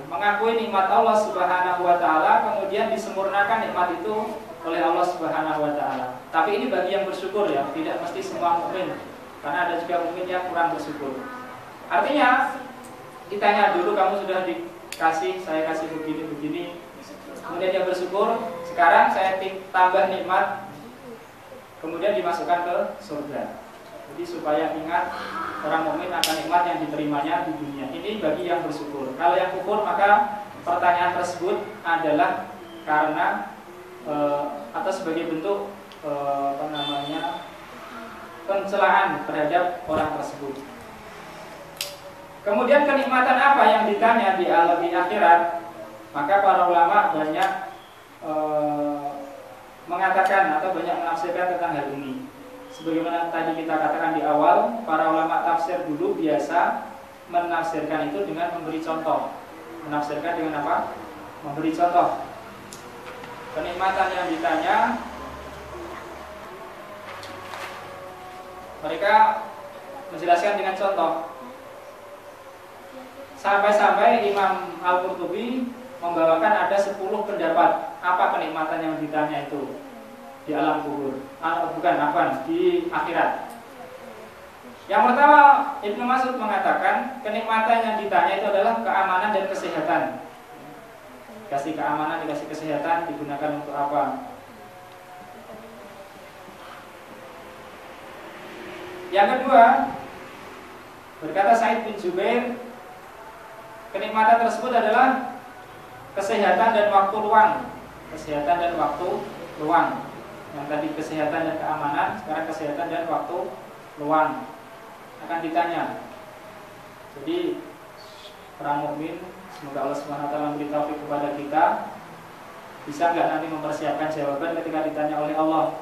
mengakui nikmat Allah Subhanahu wa taala, kemudian disempurnakan nikmat itu oleh Allah Subhanahu wa taala. Tapi ini bagi yang bersyukur ya, tidak mesti semua mukmin. Karena ada juga mukmin yang kurang bersyukur. Artinya ditanya dulu, kamu sudah dikasih, saya kasih begini, kemudian dia bersyukur, sekarang saya tambah nikmat, kemudian dimasukkan ke surga. Jadi supaya ingat orang mukmin akan nikmat yang diterimanya di dunia. Ini bagi yang bersyukur. Kalau yang kufur, maka pertanyaan tersebut adalah karena atau sebagai bentuk pencelaan terhadap orang tersebut. Kemudian kenikmatan apa yang ditanya di alam akhirat? Maka para ulama banyak mengatakan atau banyak menafsirkan tentang hal ini. Sebagaimana tadi kita katakan di awal, para ulama tafsir dulu biasa menafsirkan itu dengan memberi contoh. Menafsirkan dengan apa? Memberi contoh. Kenikmatan yang ditanya, mereka menjelaskan dengan contoh. Sampai-sampai Imam Al-Qurtubi membawakan ada 10 pendapat apa kenikmatan yang ditanya itu di alam kubur, di akhirat. Yang pertama, Ibnu Mas'ud mengatakan kenikmatan yang ditanya itu adalah keamanan dan kesehatan. Dikasih keamanan, dikasih kesehatan, digunakan untuk apa? Yang kedua, berkata Sa'id bin Jubair, Kenikmatan tersebut adalah kesehatan dan waktu luang. Kesehatan dan waktu luang. Yang tadi kesehatan dan keamanan, sekarang kesehatan dan waktu luang. Akan ditanya. Jadi orang mukmin, semoga Allah Subhanahu wa taala memberi taufik kepada kita, bisa nggak nanti mempersiapkan jawaban ketika ditanya oleh Allah,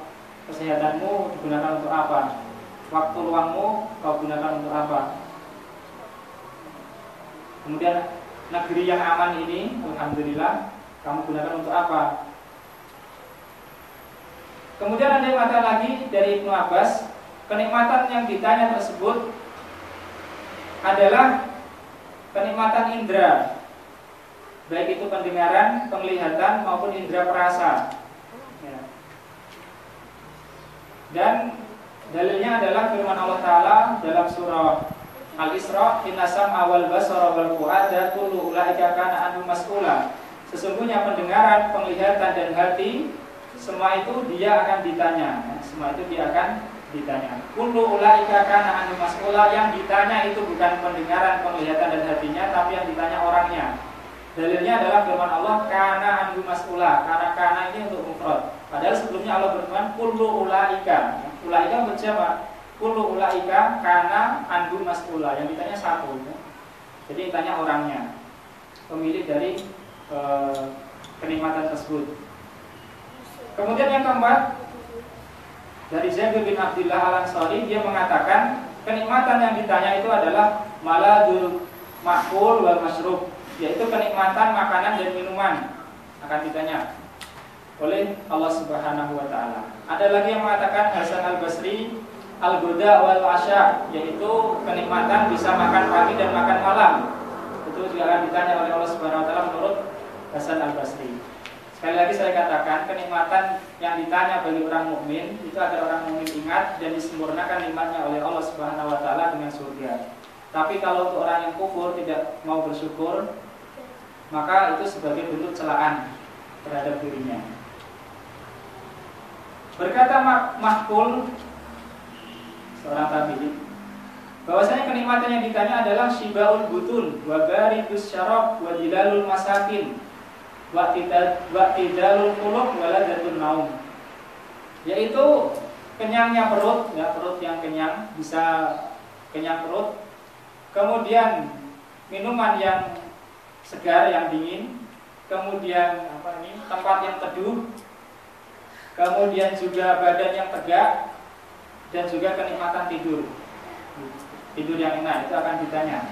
kesehatanmu digunakan untuk apa? Waktu luangmu kau gunakan untuk apa? Kemudian negeri yang aman ini, alhamdulillah, kamu gunakan untuk apa? Kemudian ada yang mengatakan lagi dari Ibnu Abbas, kenikmatan yang ditanya tersebut adalah kenikmatan indera, baik itu pendengaran, penglihatan maupun indera perasa. Ya. Dan dalilnya adalah firman Allah Ta'ala dalam surah Al-Isra, Inna sam'a wal basara wal fu'ada kullu ulaika kana anhu mas'ula. Sesungguhnya pendengaran, penglihatan dan hati, semua itu dia akan ditanya. Semua itu dia akan ditanya. Kullu ulaika kana anhu mas'ula, yang ditanya itu bukan pendengaran, penglihatan dan hatinya, tapi yang ditanya orangnya. Dalilnya adalah firman Allah, kana anhu mas'ula. Karena kana ini untuk mufrad. Padahal sebelumnya Allah berfirman kullu ulaika. Ulaika berjama. Kullu ulaika kana anhu mas'ula. Yang ditanya satu. Jadi ditanya orangnya, pemilik dari kenikmatan tersebut. Kemudian yang keempat, dari Zaid bin Abdullah Al-Ansari, dia mengatakan kenikmatan yang ditanya itu adalah maladul ma'kul wal masyrub, yaitu kenikmatan makanan dan minuman akan ditanya oleh Allah Subhanahu wa taala. Ada lagi yang mengatakan Hasan Al-Basri, al-ghuda wal asya, yaitu kenikmatan bisa makan pagi dan makan malam. Itu juga akan ditanya oleh Allah Subhanahu wa taala menurut Hasan Al-Basri. Sekali lagi saya katakan, kenikmatan yang ditanya bagi orang mukmin itu agar orang mukmin ingat dan disempurnakan nikmatnya oleh Allah Subhanahu wa taala dengan surga. Tapi kalau untuk orang yang kufur, tidak mau bersyukur, maka itu sebagai bentuk celaan terhadap dirinya. Berkata Mahkul, seorang tabi'in, bahwasanya kenikmatan yang ditanya adalah shibaul butun, wa baridus syarab, wa dilalul masakin, wa tidalul qulub, wa ladatun naum, yaitu kenyangnya perut, ya, perut yang kenyang, bisa kenyang perut. Kemudian minuman yang segar, yang dingin. Kemudian tempat yang teduh. Kemudian juga badan yang tegak. Dan juga kenikmatan tidur. Tidur yang enak, itu akan ditanya.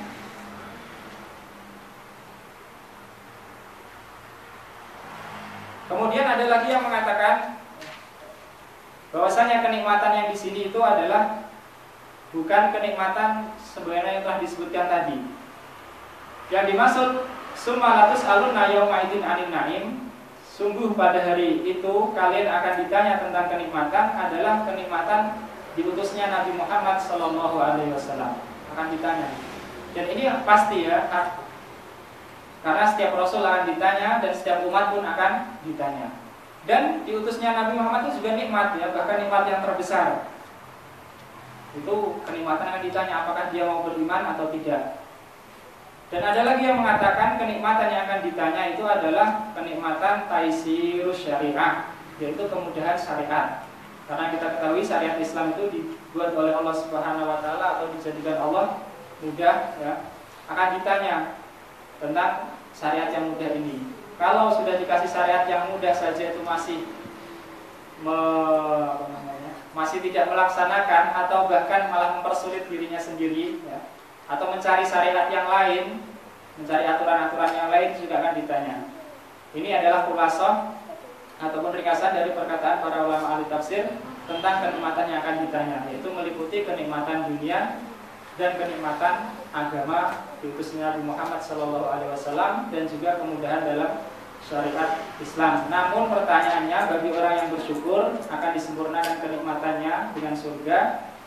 Kemudian ada lagi yang mengatakan bahwasanya kenikmatan yang di sini itu adalah bukan kenikmatan sebagaimana yang telah disebutkan tadi. Yang dimaksud sumalatus aluna yaumaidin anin naim, sungguh pada hari itu kalian akan ditanya tentang kenikmatan, adalah kenikmatan diutusnya Nabi Muhammad SAW. Akan ditanya. Dan ini pasti ya, karena setiap Rasul akan ditanya dan setiap umat pun akan ditanya. Dan diutusnya Nabi Muhammad itu juga nikmat ya, bahkan nikmat yang terbesar. Itu kenikmatan akan ditanya apakah dia mau beriman atau tidak. Dan ada lagi yang mengatakan kenikmatan yang akan ditanya itu adalah kenikmatan taisirus syariah, yaitu kemudahan syariat. Karena kita ketahui syariat Islam itu dibuat oleh Allah Subhanahu wa taala atau dijadikan Allah mudah ya. Akan ditanya tentang syariat yang mudah ini. Kalau sudah dikasih syariat yang mudah saja itu masih tidak melaksanakan atau bahkan malah mempersulit dirinya sendiri ya, atau mencari syariat yang lain, mencari aturan-aturan yang lain juga akan ditanya. Ini adalah khulassah ataupun ringkasan dari perkataan para ulama ahli tafsir tentang kenikmatan yang akan ditanya, yaitu meliputi kenikmatan dunia dan kenikmatan agama diutusnya Nabi Muhammad SAW dan juga kemudahan dalam syariat Islam. Namun pertanyaannya, bagi orang yang bersyukur akan disempurnakan kenikmatannya dengan surga,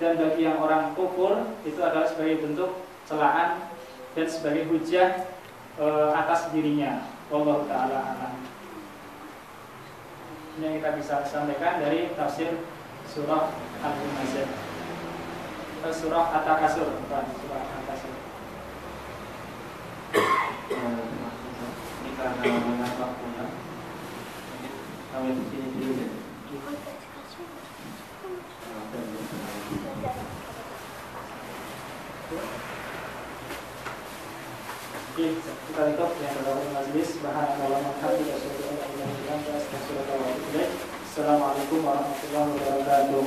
dan bagi yang orang kufur itu adalah sebagai bentuk celaan dan sebagai hujah atas dirinya. Wallahu ta'ala a'lam. Ini yang kita bisa sampaikan dari tafsir surah Al-Humazah, surah At-Takasur, bukan surah At-Takasur. karena banyak waktunya. Sampai di sini dulu ya. Oke, kita tutup yang berlaku majelis bahan dalam menghadap kita sudah. Assalamualaikum warahmatullahi wabarakatuh.